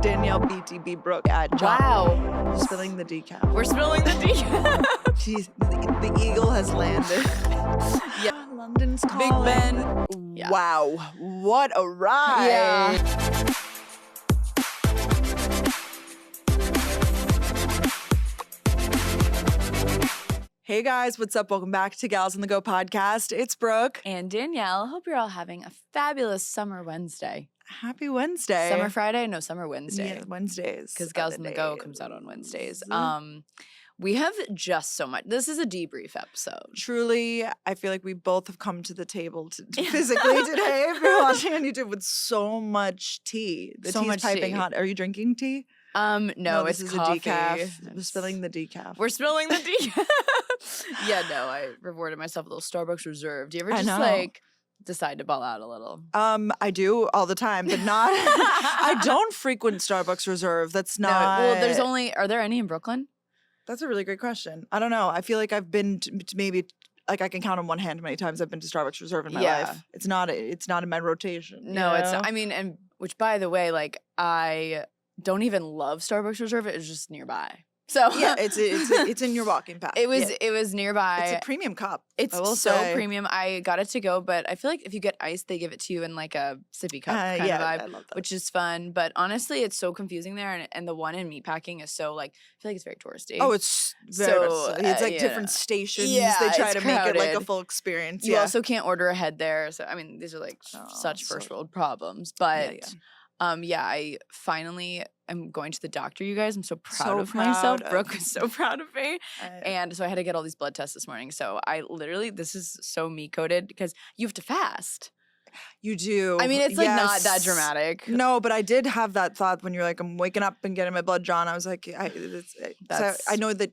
Danielle, B2B, Brooke at John. Wow. Spilling the decaf. We're spilling the decaf. Jeez, the eagle has landed. Yeah. London's Big calling. Ben. Yeah. Wow. What a ride. Yeah. Hey guys, what's up? Welcome back to Gals on the Go podcast. It's Brooke. And Danielle. Hope you're all having a fabulous summer Wednesday. Happy Wednesday. Summer Friday? No, summer Wednesday. Yeah, Wednesdays. Because Gals on the Go comes out on Wednesdays. We have just so much. This is a debrief episode. Truly, I feel like we both have come to the table physically today. If you're watching on YouTube with so much tea. The So tea's much piping tea. hot. Are you drinking tea? No, this it's is coffee. a decaf. We're spilling the decaf. We're spilling the decaf. Yeah, no, I rewarded myself with a little Starbucks Reserve. Do you ever I just know. like decide to ball out a little? I do all the time, but not. I don't frequent Starbucks Reserve. That's No, not. well, are there any in Brooklyn? That's a really great question. I don't know. I feel like I've been to maybe like I can count on one hand how many times I've been to Starbucks Reserve in my Yeah. life. It's not in my rotation. No, you it's know? I mean, and which by the way, like I don't even love Starbucks Reserve. It's just nearby. So yeah, it's in your walking path. it was Yeah. nearby. It's a premium cup. It's I will so say. premium. I got it to go, but I feel like if you get iced, they give it to you in like a sippy cup kind of I vibe, love that. which is fun. But honestly, it's so confusing there, and the one in meatpacking is so like I feel like it's very touristy. Oh, it's very much So, so. It's like yeah. different stations. Yeah, they try it's to make it like a crowded. full experience. You yeah. also can't order ahead there. So I mean, these are like such so- first world problems. But yeah. I finally am going to the doctor, you guys. I'm so proud So of myself. proud Brooke of is so proud of me. I- And so I had to get all these blood tests this morning. So I literally, this is so me coded because you have to fast. You do. I mean, it's like not that Yes. dramatic. No, but I did have that thought when you're like, I'm waking up and getting my blood drawn. I was like, That's- I know that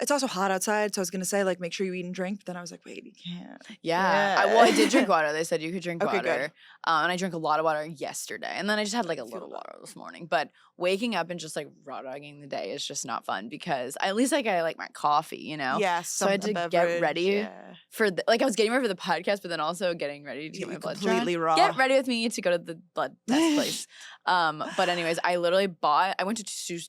it's also hot outside. So I was going to say, like, make sure you eat and drink. But then I was like, wait, you can't. Yeah. Yeah. I did drink water. They said you could drink Okay, water. good. And I drank a lot of water yesterday. And then I just had like a little water this morning. But waking up and just like raw dogging the day is just not fun because at least like I like my coffee, you know? Yes. So I had to get ready for I was getting ready for the podcast, but then also getting ready to get my blood drawn. completely raw. Get ready with me to go to the blood test place. But anyways, I went to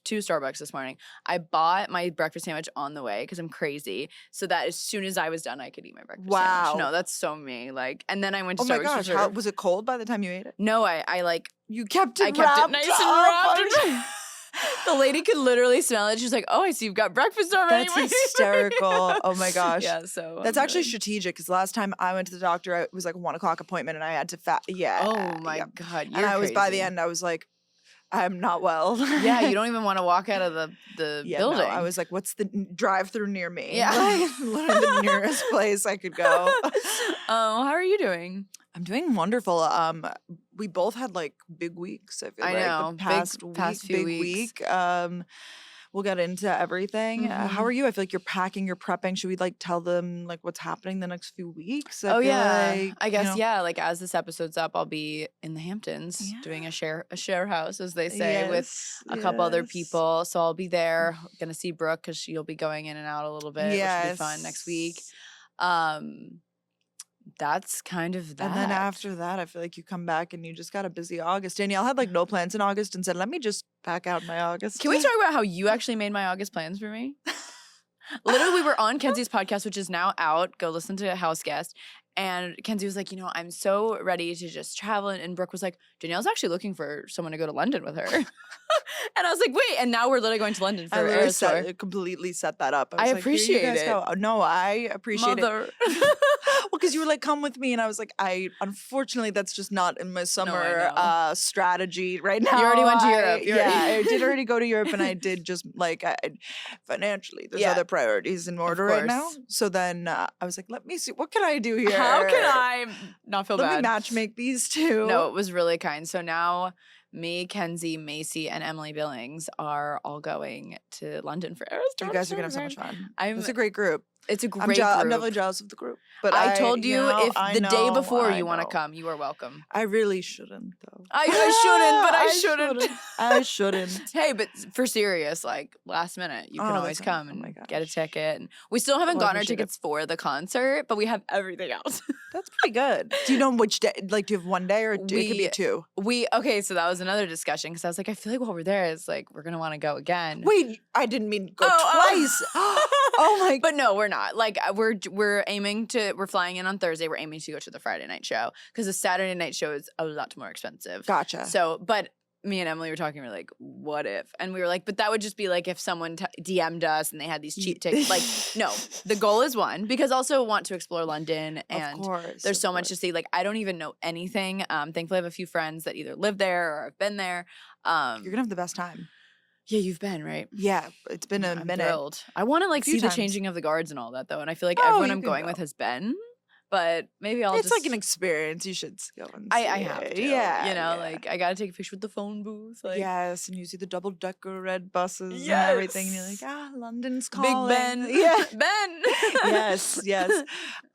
two Starbucks this morning. I bought my breakfast sandwich on the way because I'm crazy. So that as soon as I was done, I could eat my breakfast Wow. sandwich. No, that's so me. Like, and then I went to Oh my Starbucks gosh. Reserve. Was it cold by the time you ate it? No, I like You kept it I kept it wrapped nice up. and wrapped. The lady could literally smell it. She's like, "Oh, I see you've got breakfast already." That's hysterical. Oh my gosh. Yeah, so That's I'm actually good. strategic because last time I went to the doctor, it was like a 1 o'clock appointment and I had to Yeah. Oh my yeah. god, you're And I was by the crazy. end, I was like, I'm not well. Yeah, you don't even want to walk out of the Yeah, building. No, I was like, what's the drive-through near me? Yeah. Like, literally the nearest place I could go. Oh, how are you doing? I'm doing wonderful. We both had like big weeks. I feel I like know, the big- past few big weeks. week. We'll get into everything. How Mhm. are you? I feel like you're packing, you're prepping. Should we like tell them like what's happening the next few weeks? I Oh feel yeah, like, I you guess know- yeah. Like as this episode's up, I'll be in the Hamptons doing a share house, as they say, with a couple other yes. people. So I'll be there, gonna see Brooke because she'll be going in and out a little bit, which will be fun next week. That's kind of that. And then after that, I feel like you come back and you just got a busy August. Danielle had like no plans in August and said, let me just pack out my August. Can we talk about how you actually made my August plans for me? Literally, we were on Kenzie's podcast, which is now out. Go listen to House Guest. And Kenzie was like, I'm so ready to just travel. And Brooke was like, Danielle's actually looking for someone to go to London with her. And I was like, wait. And now we're literally going to London for I a literally tour. completely set that up. I was like, "Here you appreciate guys it. go." No, I appreciate it. Mother. Well, because you were like, come with me. And I was like, unfortunately, that's just not in my summer know. strategy right now. You already went to Europe. I did already go to Europe and I did just like, financially, there's Yeah. other priorities in order right now. course. So then I was like, let me see, what can I do here? How can I not feel Let me bad? match make these two. No, it was really kind. So now me, Kenzie, Macy, and Emily Billings are all going to London for Eras Tour. You guys are going to have so much fun. I'm It's a great group. It's a great I'm group. definitely jealous of the group. But I told you, if the day before you want to know. come, you are welcome. I really shouldn't, though. I shouldn't, but I shouldn't. I shouldn't. Hey, but for serious, like last minute, you can always come and get a ticket. And we still haven't gotten our tickets for the concert, but we have everything else. That's pretty good. Do you know which day? Like, do you have one day or it could be two? Okay, so that was another discussion because I was like, I feel like while we're there, it's like we're gonna want to go again. Wait, I didn't mean go twice. Oh my! But no, we're not. Like we're aiming to. We're flying in on Thursday. We're aiming to go to the Friday night show because the Saturday night show is a lot more expensive. Gotcha. So, but me and Emily were talking. We're like, what if? And we were like, but that would just be like if someone DM'd us and they had these cheap tickets. Like, no, the goal is one because also want to explore London and there's so much to see. Like, I don't even know anything. Thankfully, I have a few friends that either live there or have been there. You're gonna have the best time. Yeah, you've been, right? Yeah, it's been a minute. Thrilled. I want to like see the changing of the guards and all that though, and I feel like everyone I'm going with has been. But maybe I'll it's just... like an experience. You should go and see I have to. Yeah. You know, like I gotta take a picture with the phone booth. Like, yes, and you see the double-decker red buses and everything. And you're like, London's calling. Big Ben. Yeah. Ben. Yes.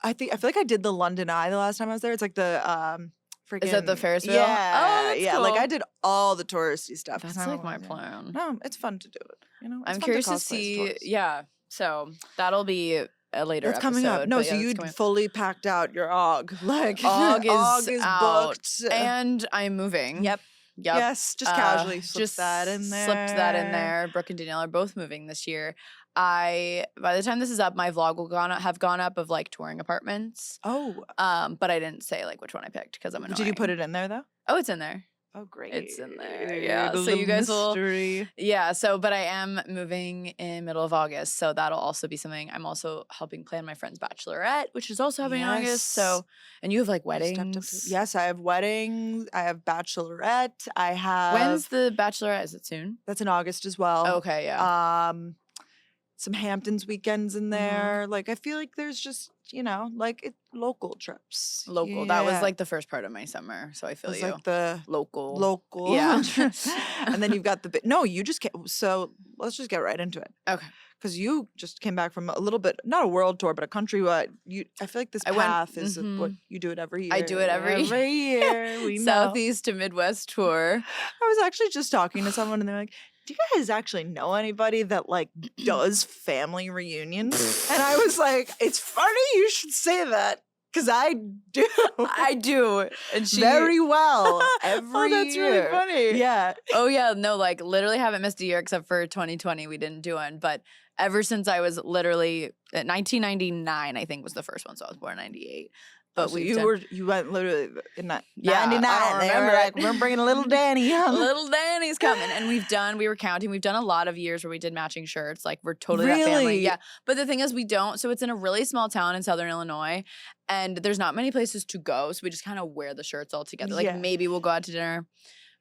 I feel like I did the London Eye the last time I was there. It's like the freaking... Is that the Ferris wheel? Yeah. Oh, cool. Like I did all the touristy stuff. That's like my plan. No, it's fun to do it. You know, I'm curious to see. Yeah. So that'll be a later episode. Coming up. No, so you fully packed out your OG. Like OG is out, booked. And I'm moving. Yep. Yes, just casually slipped that in there. Brooke and Danielle are both moving this year. By the time this is up, my vlog will have gone up of like touring apartments. Oh. But I didn't say like which one I picked because I'm annoying. Did you put it in there though? Oh, it's in there. Oh, great. It's in there. Yeah. So you guys will. Yeah. So, but I am moving in middle of August. So that'll also be something. I'm also helping plan my friend's bachelorette, which is also happening in August. So, and you have like weddings. Yes, I have weddings. I have bachelorette. I have. When's the bachelorette? Is it soon? That's in August as well. Okay. Yeah. Some Hamptons weekends in there. Mm-hmm. Like, I feel like there's just, like local trips. Local. Yeah. That was like the first part of my summer. So I feel you. Like the local. Yeah. And then you've got you just can't. So let's just get right into it. Okay. Because you just came back from a little bit, not a world tour, but a countrywide. I feel like this path is what you do it every year. I do it every year. We know. Southeast to Midwest tour. I was actually just talking to someone and they're like, do you guys actually know anybody that like does family reunions? And I was like, it's funny you should say that because I do. I do. And very well every that's year. Really funny. Yeah. Oh yeah. No, like literally haven't missed a year except for 2020. We didn't do one. But ever since I was literally 1999, I think was the first one. So I was born in 98. But you went literally in that 99. They were like, we're bringing little Dani on. Little Dani's coming. And we were counting, we've done a lot of years where we did matching shirts. Like we're totally that family. Yeah. But the thing is we don't. So it's in a really small town in Southern Illinois and there's not many places to go. So we just kind of wear the shirts all together. Like maybe we'll go out to dinner.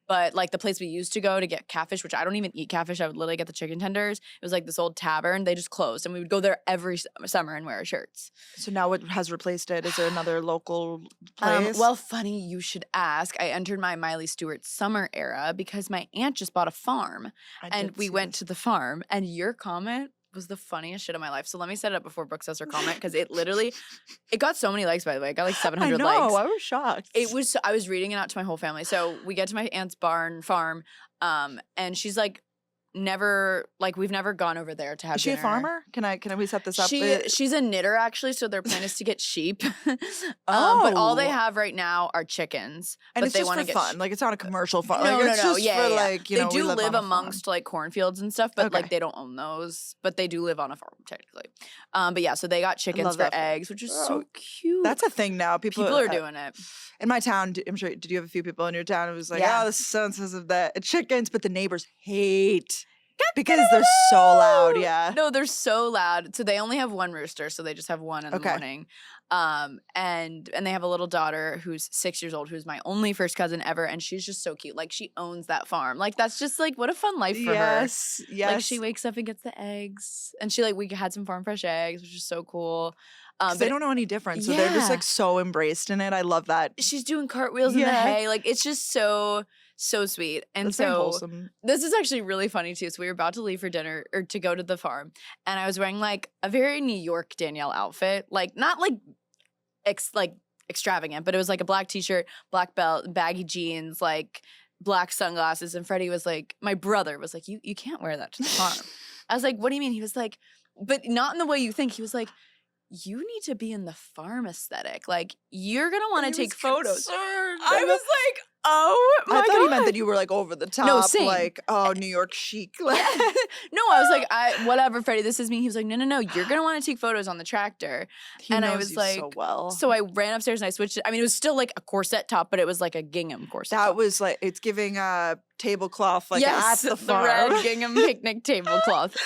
But like the place we used to go to get catfish, which I don't even eat catfish. I would literally get the chicken tenders. It was like this old tavern. They just closed and we would go there every summer and wear our shirts. So now what has replaced it? Is there another local place? Well, funny you should ask. I entered my Miley Stewart summer era because my aunt just bought a farm. And we went to the farm and your comment was the funniest shit of my life. So let me set it up before Brooke says her comment because it got so many likes, by the way. It got like 700 likes. I was shocked. I was reading it out to my whole family. So we get to my aunt's farm, and she's like, we've never gone over there to have dinner. Is she a farmer? Can we set this up? She's a knitter actually, so their plan is to get sheep. But all they have right now are chickens. And but it's they just for fun. Like it's not a commercial farm. No, like, it's no. Just yeah, for, yeah. Like, they do live amongst like cornfields and stuff, but like they don't own those. But they do live on a farm technically. But yeah, so they got chickens for eggs, which is so cute. That's a thing now. People are doing it. In my town, I'm sure. Did you have a few people in your town? It was like, oh, the senses of the chickens, but the neighbors hate. Because they're so loud, yeah. No, they're so loud. So they only have one rooster, so they just have one in the morning. And they have a little daughter who's 6 years old, who's my only first cousin ever, and she's just so cute. Like she owns that farm. Like that's just like what a fun life for her. Yes. Like she wakes up and gets the eggs, and we had some farm fresh eggs, which is so cool. They don't know any different, so they're just like so embraced in it. I love that. She's doing cartwheels in the hay. Like it's just so So sweet. And That's very so wholesome. this is actually really funny too. So we were about to leave for dinner or to go to the farm, and I was wearing like a very New York Danielle outfit, like not like extravagant, but it was like a black t-shirt, black belt, baggy jeans, like black sunglasses. And Freddie was like, my brother was like, you can't wear that to the farm. I was like, what do you mean? He was like, but not in the way you think. He was like, you need to be in the farm aesthetic. Like, you're going to want to take photos. I was like, oh my God. I thought he meant that you were like over the top. No, same. Like, oh, New York chic. No, I was like, whatever, Freddie, this is me. He was like, no, you're going to want to take photos on the tractor. He and knows I was you like, so well. So I ran upstairs and I switched it. I mean, it was still like a corset top, but it was like a gingham corset That top. was like, it's giving a tablecloth like Yes, at the farm. red gingham picnic tablecloth.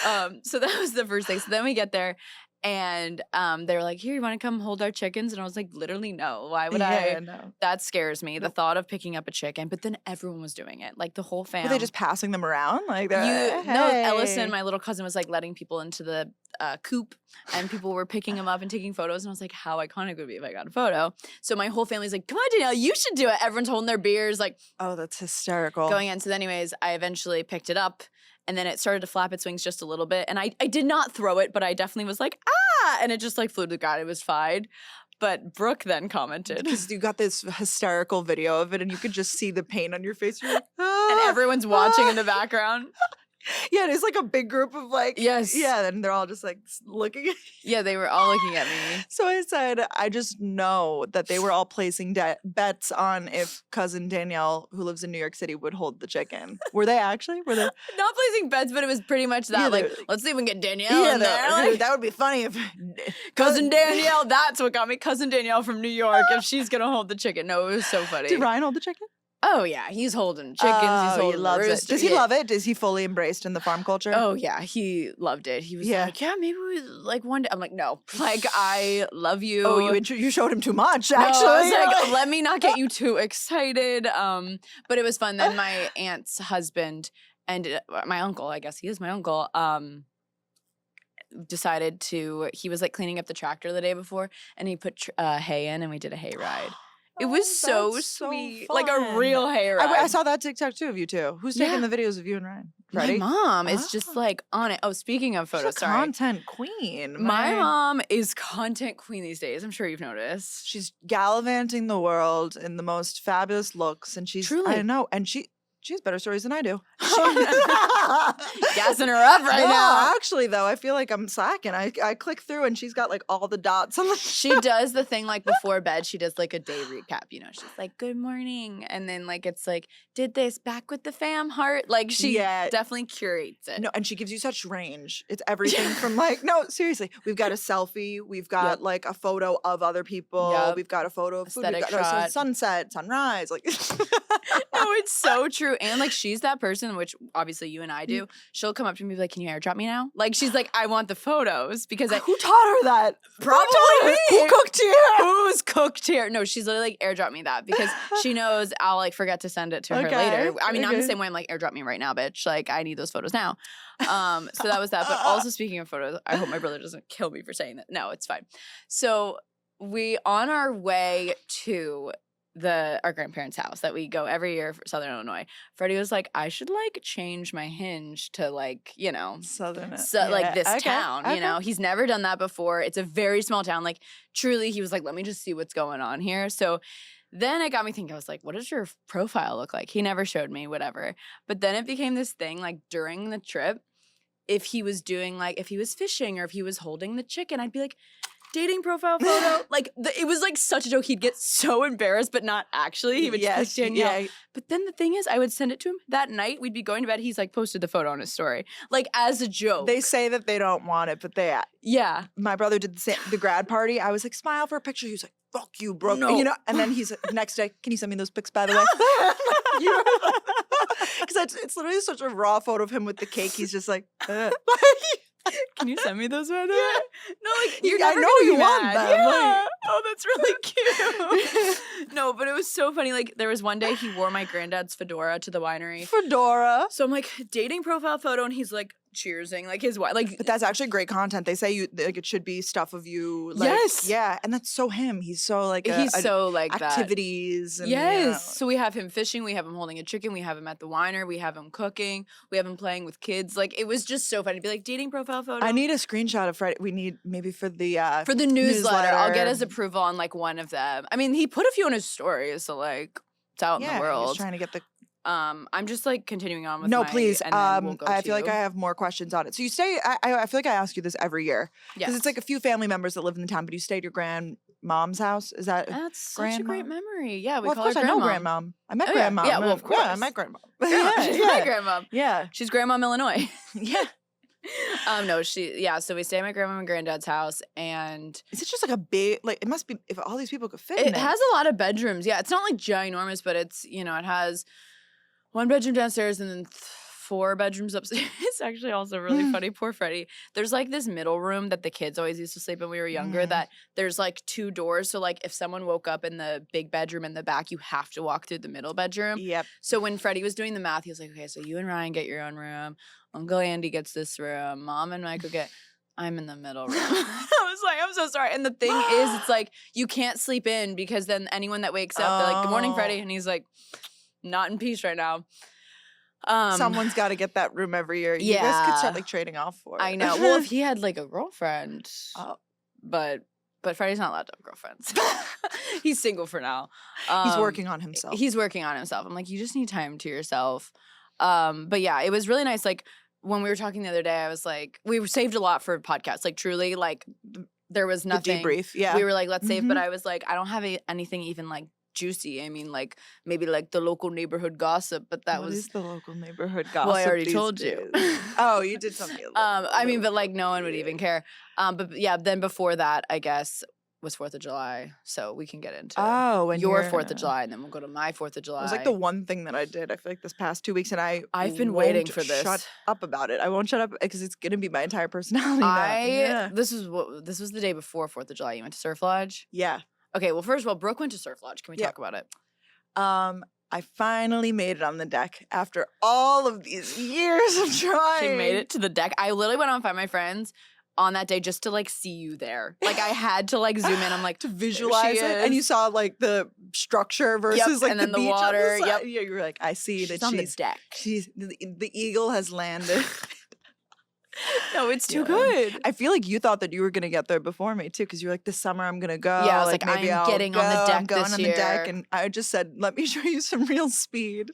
So that was the first thing. So then we get there. And they were like, here, you want to come hold our chickens? And I was like, literally, no. Why would I? No. That scares me, the thought of picking up a chicken. But then everyone was doing it. Like the whole fam. Were they just passing them around? Like, No, hey. Ellison, my little cousin, was like letting people into the coop, and people were picking them up and taking photos. And I was like, how iconic would it be if I got a photo? So my whole family's like, come on, Danielle, you should do it. Everyone's holding their beers, like, Oh, that's hysterical. going in. So anyways, I eventually picked it up. And then it started to flap its wings just a little bit. And I did not throw it, but I definitely was like, ah! And it just like flew to the ground. It was fine. But Brooke then commented. Because you got this hysterical video of it and you could just see the pain on your face. You're like, And everyone's watching in the background. Yeah, it is like a big group of like, Yes. yeah, and they're all just like looking at you. Yeah, they were all looking at me. So I said, I just know that they were all placing bets on if cousin Danielle, who lives in New York City, would hold the chicken. Were they actually? Were they? Not placing bets, but it was pretty much that. Yeah, like, they're- let's see if we can get Danielle in there. Like, that would be funny if cousin Danielle, that's what got me. Cousin Danielle from New York, if she's going to hold the chicken. No, it was so funny. Did Ryan hold the chicken? Oh, yeah. He's holding chickens. He's He holding loves it. rooster. Does he Yeah. love it? Is he fully embraced in the farm culture? Oh, yeah. He loved it. He was Yeah. like, yeah, maybe we like one day. I'm like, no. Like, I love you. Oh, you showed him too much, No, actually. I was like, let me not get you too excited. But it was fun. Then my aunt's husband and my uncle, I guess he is my uncle, decided to, he was like cleaning up the tractor the day before and he put hay in and we did a hay ride. It was so that's so sweet. Like a fun. real hay ride. I saw that TikTok too of you two. Who's taking Yeah. the videos of you and Ryan? My Freddie? mom is just Oh. like on it. Oh, speaking of She's photos, a sorry. content queen. My man. mom is content queen these days. I'm sure you've noticed. She's gallivanting the world in the most fabulous looks, and she's Truly. I know, and she has better stories than I do. Gassing her up right No, now. actually, though, I feel like I'm slacking. I click through, and she's got like all the dots on the. She does the thing like before bed, she does like a day recap, you know. She's like, good morning. And then like it's like, did this back with the fam heart. Like she Yeah. definitely curates it. No, and she gives you such range. It's everything from like, no, seriously, we've got a selfie, we've got Yep. like a photo of other people, Yep. we've got a photo of food, we've Aesthetic got a shot. sunset, sunrise, like. No, it's so true. And like she's that person, which obviously you and I Mm. do. She'll come up to me and be like, can you airdrop me now? Like she's like, I want the photos because I Who taught her that? Probably Who taught her? me. Who cooked you? who's cooked here? No, she's literally like airdrop me that because she knows I'll like forget to send it to her Okay, later. I mean, I'm the okay. same way. I'm like airdrop me right now, bitch. Like I need those photos now. So that was that. But also speaking of photos, I hope my brother doesn't kill me for saying that. No, it's fine. So we on our way to our grandparents' house that we go every year for Southern Illinois. Freddie was like, I should like change my hinge to like, you know, Southern, like this okay, town, you okay. know, he's never done that before. It's a very small town. Like truly, he was like, let me just see what's going on here. So then it got me thinking, I was like, what does your profile look like? He never showed me, whatever. But then it became this thing like during the trip, if he was doing like, if he was fishing or if he was holding the chicken, I'd be like, dating profile photo. Like it was like such a joke. He'd get so embarrassed, but not actually. He would just click Danielle. yeah. But then the thing is, I would send it to him that night. We'd be going to bed. He's like posted the photo on his story, like as a joke. They say that they don't want it, but yeah. my brother did the grad party. I was like, smile for a picture. He was like, fuck you, bro. No. You know, and then he's next day, can you send me those pics, by the way? Because it's literally such a raw photo of him with the cake. He's just like, Can you send me those by the way? No, like you're I never know gonna you be want mad. them, Yeah. like- Oh, that's really cute. No, but it was so funny. Like there was one day he wore my granddad's fedora to the winery. Fedora. So I'm like, dating profile photo, and he's like, cheersing like his wife. Like, But that's actually great content. They say it should be stuff of you. Like, yes, yeah, and that's so him. He's so like he's so like activities. that. And, Yes. So we have him fishing. We have him holding a chicken. We have him at the Weiner. We have him cooking. We have him playing with kids. Like it was just so funny to be like dating profile photo. I need a screenshot of Friday. We need maybe for the newsletter. I'll get his approval on like one of them. I mean, he put a few on his stories, so like it's out in the world. He's trying to get the. I'm just like continuing on with please. and then we'll go I to feel like I have more questions on it. So you stay. I feel like I ask you this every year because it's like a few family members that live in the town. But you stay at your grandmom's house. Is that that's such a great memory? Yeah, we well, call of her course grandma. I know grandmom. I met Oh, grandmom. Yeah, well, of course. Yeah, I met grandmom. She's my grandma. Yeah. She's grandmom Illinois. Yeah. No, so we stay at my grandma and granddad's house, and is it just like a big like it must be if all these people could fit it in it. has a lot of bedrooms. Yeah, it's not like ginormous, but it's it has 1 bedroom downstairs and then 4 bedrooms upstairs. It's actually also really funny. Poor Freddie. There's like this middle room that the kids always used to sleep in when we were younger that there's like 2 doors. So like if someone woke up in the big bedroom in the back, you have to walk through the middle bedroom. Yep. So when Freddie was doing the math, he was like, okay, so you and Ryan get your own room. Uncle Andy gets this room. Mom and Michael get... I'm in the middle room. I was like, I'm so sorry. And the thing is, it's like, you can't sleep in because then anyone that wakes up, they're like, good morning, Freddie. And he's like, not in peace right now. Someone's got to get that room every year. You guys could start like trading off for it. I know. Well, if he had like a girlfriend, but Freddie's not allowed to have girlfriends. He's single for now. He's working on himself. I'm like, you just need time to yourself. But yeah, it was really nice. Like when we were talking the other day, I was like, we saved a lot for podcasts. Like truly, like there was nothing. The debrief. Yeah. We were like, let's save. But I was like, I don't have anything even like juicy. I mean, like maybe like the local neighborhood gossip, but that what was is the local neighborhood gossip. Well, I already these told days? you. Oh, you did something. I mean, but like no one would even care. But yeah, then before that, I guess was 4th of July, so we can get into and your 4th of July, and then we'll go to my 4th of July. It was like the one thing that I did. I feel like this past 2 weeks, and I've been waiting for this. Shut up about it. I won't shut up because it's gonna be my entire personality. This was the day before 4th of July. You went to Surf Lodge. Yeah. Okay. Well, first of all, Brooke went to Surf Lodge. Can we talk about it? I finally made it on the deck after all of these years of trying. She made it to the deck. I literally went on Find My Friends on that day just to like see you there. Like I had to like zoom in. I'm like to visualize it, and you saw like the structure versus like and then the beach water. On the side. Yeah, you were like, I see that on the deck. She's the eagle has landed. No, it's too good. I feel like you thought that you were gonna get there before me too, because you were like, this summer I'm gonna go. Yeah, I was like maybe I'm I'll getting go. on the deck I'm going this on year. the deck, and I just said, let me show you some real speed.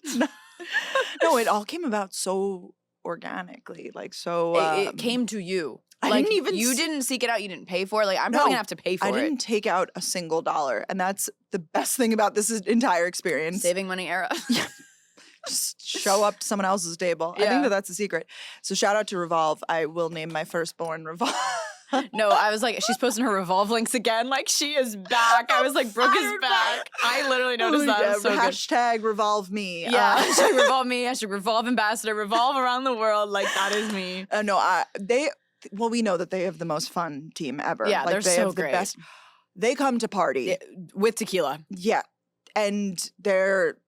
No, it all came about so organically, like so. It came to you. I like, didn't even. You didn't seek it out. You didn't pay for it. Like I'm probably gonna have to pay for it. I didn't take out a single dollar, and that's the best thing about this entire experience. Saving money era. Just show up to someone else's table. I think that's the secret. So shout out to Revolve. I will name my firstborn Revolve. No, I was like, she's posting her Revolve links again. Like she is back. I was like, Brooke is back. I literally noticed that. It was so hashtag Revolve me. Yeah, hashtag Revolve me. Hashtag Revolve ambassador. Revolve around the world. Like that is me. Well, we know that they have the most fun team ever. Yeah, like, they're they so have the great. best. They come to party with tequila. Yeah, and they're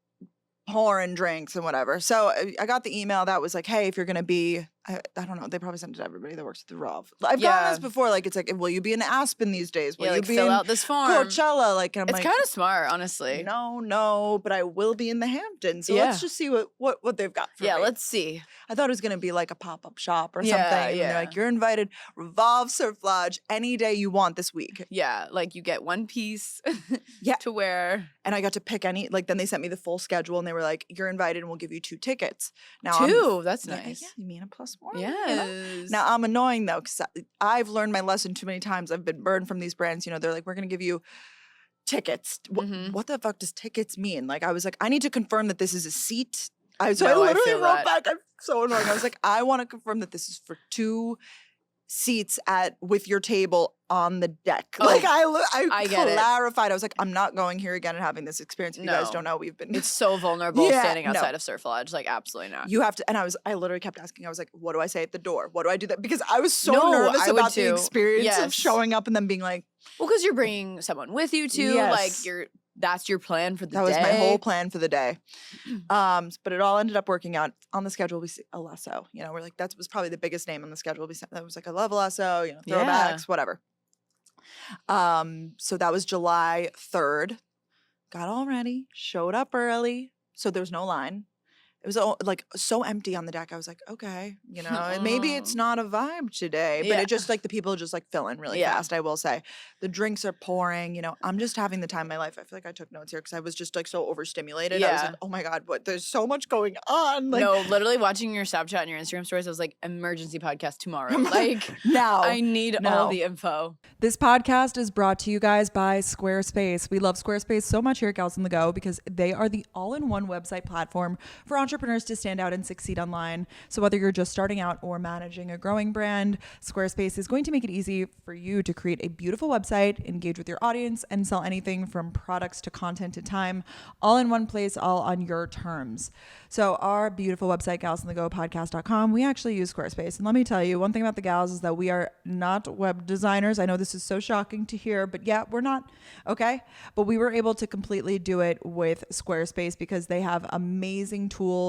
pouring drinks and whatever. So I got the email that was like, hey, if you're going to be, I don't know, they probably sent it to everybody that works at the Revolve. I've gotten this before. Like, it's like, will you be in Aspen these days? Will you be fill in out this form. Coachella? Like, and I'm it's like, kind of smart, honestly. No, but I will be in the Hamptons. So let's just see what they've got for me. Yeah, let's see. I thought it was going to be like a pop-up shop or something. And they're like, you're invited. Revolve Surf Lodge any day you want this week. Yeah, like you get one piece to wear. And I got to pick any, like then they sent me the full schedule and they were like, you're invited and we'll give you 2 tickets. Now that's nice. Yeah, you mean a plus one? Yes. Now I'm annoying though, because I've learned my lesson too many times. I've been burned from these brands. You know, they're like, we're going to give you tickets. What the fuck does tickets mean? Like I was like, I need to confirm that this is a seat. I literally wrote back. I'm so annoying. I was like, I want to confirm that this is for 2 seats with your table on the deck. Like I clarified. I was like, I'm not going here again and having this experience. If you guys don't know, we've been. It's so vulnerable standing outside of Surf Lodge. Like absolutely not. You have to. And I literally kept asking. I was like, what do I say at the door? What do I do that? Because I was so nervous about the experience of showing up and then being like, well, because you're bringing someone with you too. Like that's your plan for the day. That was my whole plan for the day. But it all ended up working out. On the schedule, we see Alesso. You know, we're like, that was probably the biggest name on the schedule. That was like, I love Alesso, you know, throwbacks, whatever. So that was July 3rd. Got all ready, showed up early. So there was no line. It was like so empty on the deck. I was like, okay, you know, and maybe it's not a vibe today, but it just like the people just like fill in really fast. I will say the drinks are pouring, you know, I'm just having the time of my life. I feel like I took notes here because I was just like so overstimulated. I was like, oh my God, there's so much going on. Like, no, literally watching your Snapchat and your Instagram stories, I was like, emergency podcast tomorrow. Like now I need all the info. This podcast is brought to you guys by Squarespace. We love Squarespace so much here at Gals on the Go because they are the all-in-one website platform for entrepreneurs to stand out and succeed online. So whether you're just starting out or managing a growing brand, Squarespace is going to make it easy for you to create a beautiful website, engage with your audience, and sell anything from products to content to time, all in one place, all on your terms. So our beautiful website, galsonthegopodcast.com, we actually use Squarespace. And let me tell you, one thing about the gals is that we are not web designers. I know this is so shocking to hear, but yeah, we're not, okay? But we were able to completely do it with Squarespace because they have amazing tools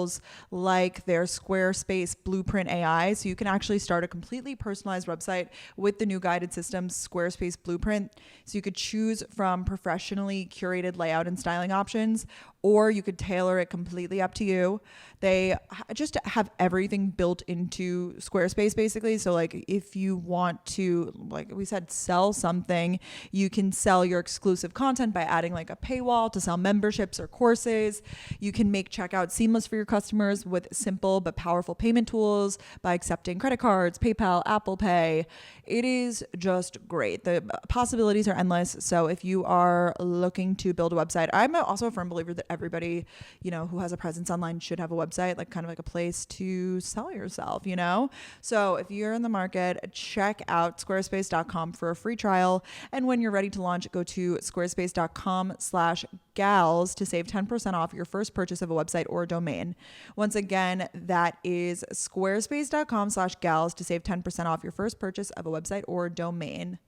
like their Squarespace Blueprint AI. So you can actually start a completely personalized website with the new guided system, Squarespace Blueprint. So you could choose from professionally curated layout and styling options, or you could tailor it completely up to you. They just have everything built into Squarespace, basically. So like if you want to, like we said, sell something, you can sell your exclusive content by adding like a paywall to sell memberships or courses. You can make checkout seamless for your customers with simple but powerful payment tools by accepting credit cards, PayPal, Apple Pay. It is just great. The possibilities are endless. So if you are looking to build a website, I'm also a firm believer that everybody, you know, who has a presence online should have a website, like kind of like a place to sell yourself, you know? So if you're in the market, check out squarespace.com for a free trial. And when you're ready to launch, go to squarespace.com/gals to save 10% off your first purchase of a website or a domain. Once again, that is squarespace.com/gals to save 10% off your first purchase of a website or domain.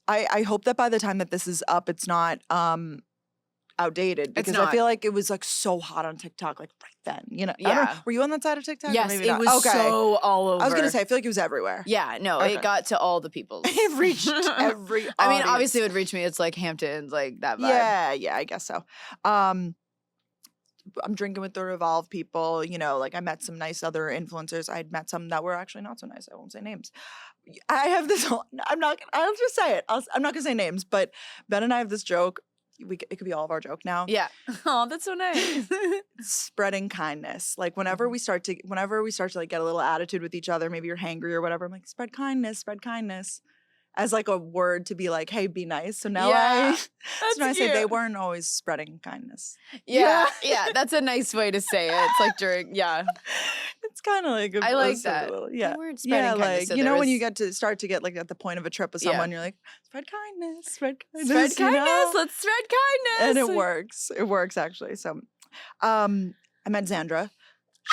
I hope that by the time that this is up, it's not outdated, because I feel like it was like so hot on TikTok like right then, you know. I don't know, were you on that side of TikTok? Yes, it was so all over. I was gonna say I feel like it was everywhere. Yeah, no, it got to all the people. It reached every I mean, obviously it would reach me. It's like Hamptons, like that vibe. Yeah, I guess so. I'm drinking with the Revolve people, you know, like I met some nice other influencers. I'd met some that were actually not so nice. I won't say names. I have this whole, I'll just say it. I'm not gonna say names, but Ben and I have this joke. It could be all of our joke now. Yeah. Oh, that's so nice. Spreading kindness. Like whenever we start to like get a little attitude with each other, maybe you're hangry or whatever, I'm like, spread kindness, as like a word to be like, hey, be nice. So now I say they weren't always spreading kindness. Yeah. That's a nice way to say it. It's like It's kind of like I like that. Yeah. They weren't spreading kindness. Like, so you know, when you get to start to get like at the point of a trip with someone, you're like, spread kindness. Spread kindness. You know? Let's spread kindness. And it works. It works actually. So I met Xandra.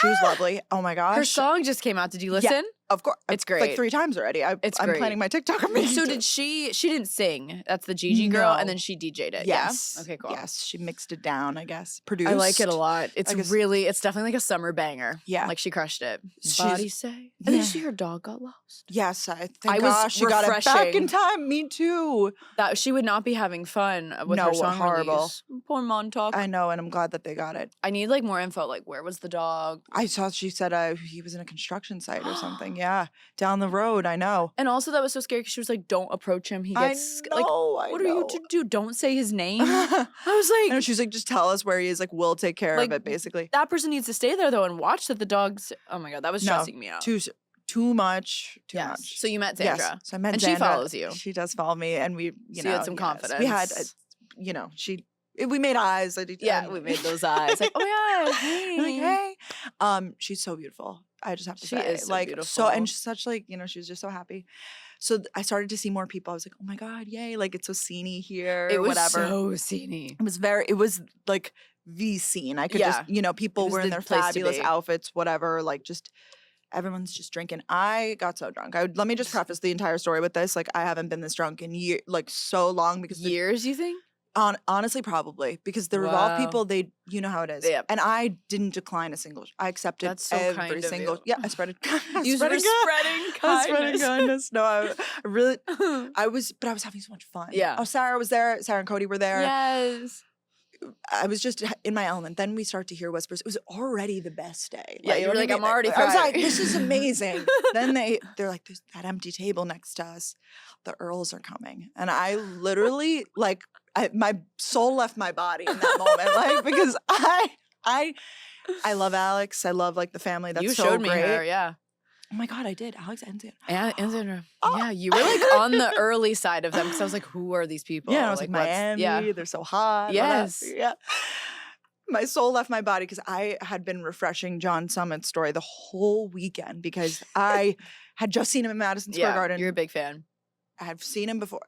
She was lovely. Oh my gosh. Her song just came out. Did you listen? Yeah, of course. It's great. Like 3 times already. I'm planning my TikTok. So did she didn't sing. That's the GOTG girl. And then she DJ'd it. Yes. Yeah? Okay, cool. Yes. She mixed it down, I guess. Produced. I like it a lot. It's definitely like a summer banger. Yeah. Like she crushed it. Body say. And then her dog got lost. Yes. Thank gosh she got it back in time. Me too. That she would not be having fun with her song horrible. Release. Poor Montauk. I know, and I'm glad that they got it. I need like more info. Like where was the dog? I saw she said he was in a construction site or something. Yeah. Down the road. I know. And also that was so scary because she was like, don't approach him. He gets like, what are you to do? Don't say his name. I was like, she was like, just tell us where he is. Like, we'll take care of it, basically. That person needs to stay there though and watch that the dogs. Oh my God, that was stressing me out. Too much. Too much. So you met Xandra. Yes. So I met Xandra. She follows you. She does follow me, and we, you had some confidence. We had, we made eyes. We made those eyes. Like, oh my God, hey. Like, hey. She's so beautiful. I just have to say, she is so like, beautiful. and she's such like, she was just so happy. So I started to see more people. I was like, oh my God, yay! Like it's so sceney here. It was whatever. so sceney. It was like the scene. I could just, people were in their fabulous outfits, whatever. Like just. Everyone's just drinking. I got so drunk. Let me just preface the entire story with this. Like, I haven't been this drunk in so long because years. You think? Honestly, probably because the Revolve Wow. people, they, you know how it is. Yep. And I didn't decline a single. I accepted That's so every kind of single. you. Yeah, I spread it. You were spreading I was spreading kindness. kindness. No, I really, I was having so much fun. Yeah. Oh, Sarah was there. Sarah and Cody were there. Yes. I was just in my element. Then we start to hear whispers. It was already the best day. Yeah, you were know like, what I I'm mean? already I was like, thriving. this is amazing. Then they're like, there's that empty table next to us. The Earls are coming. And I literally, like, my soul left my body in that moment. Like, because I love Alex. I love, like, the family. That's You so showed me great. her, yeah. Oh my God, I did. Alex and Sandra. And Sandra. Oh. Yeah, you were like on the early side of them because I was like, who are these people? Yeah, and I was like, what's- Miami, Yeah. they're so hot. Yes. Yeah. My soul left my body because I had been refreshing John Summit's story the whole weekend because I had just seen him in Madison Square Yeah, Garden. you're a big fan. I had seen him before.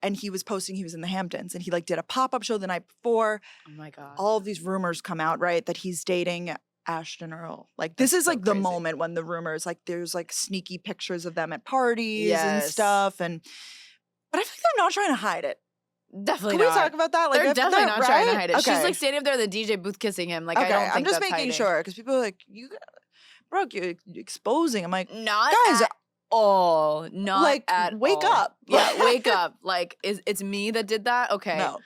And he was posting, he was in the Hamptons and he like did a pop-up show the night before. Oh my God. All of these rumors come out, right? That he's dating Ashton Earl. Like this That's is so like the crazy. moment when the rumors, like there's like sneaky pictures of them at parties and Yes. stuff. But I feel like they're not trying to hide it. Definitely Can not. we talk about that? Like, They're if definitely not trying to right? hide it. She's Okay. like standing up there in the DJ booth kissing him. Like, I Okay, don't think I'm just that's making hiding. sure because people are like, Brooke, you're exposing. I'm like, Not guys, at all. Not like, at wake all. up. Yeah, wake up. Like, it's me that did that? Okay. no.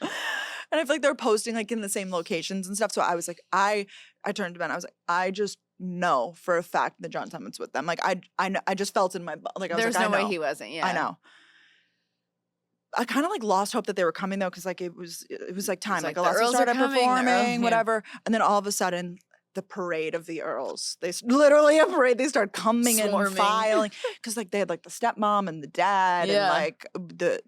And I feel like they're posting like in the same locations and stuff. So I was like, I turned to Ben. I was like, I just know for a fact that John Summit's with them. Like I just felt in my like I was There's like, no I know. way he wasn't. Yeah. I know. I kind of like lost hope that they were coming though, because like it was like time. like, Like the Alaska Earls are started coming, the Earls- performing, yeah. whatever, and then all of a sudden the parade of the Earls. Literally a parade. They start coming and Swarming. filing because like they had like the stepmom and the dad Yeah. and like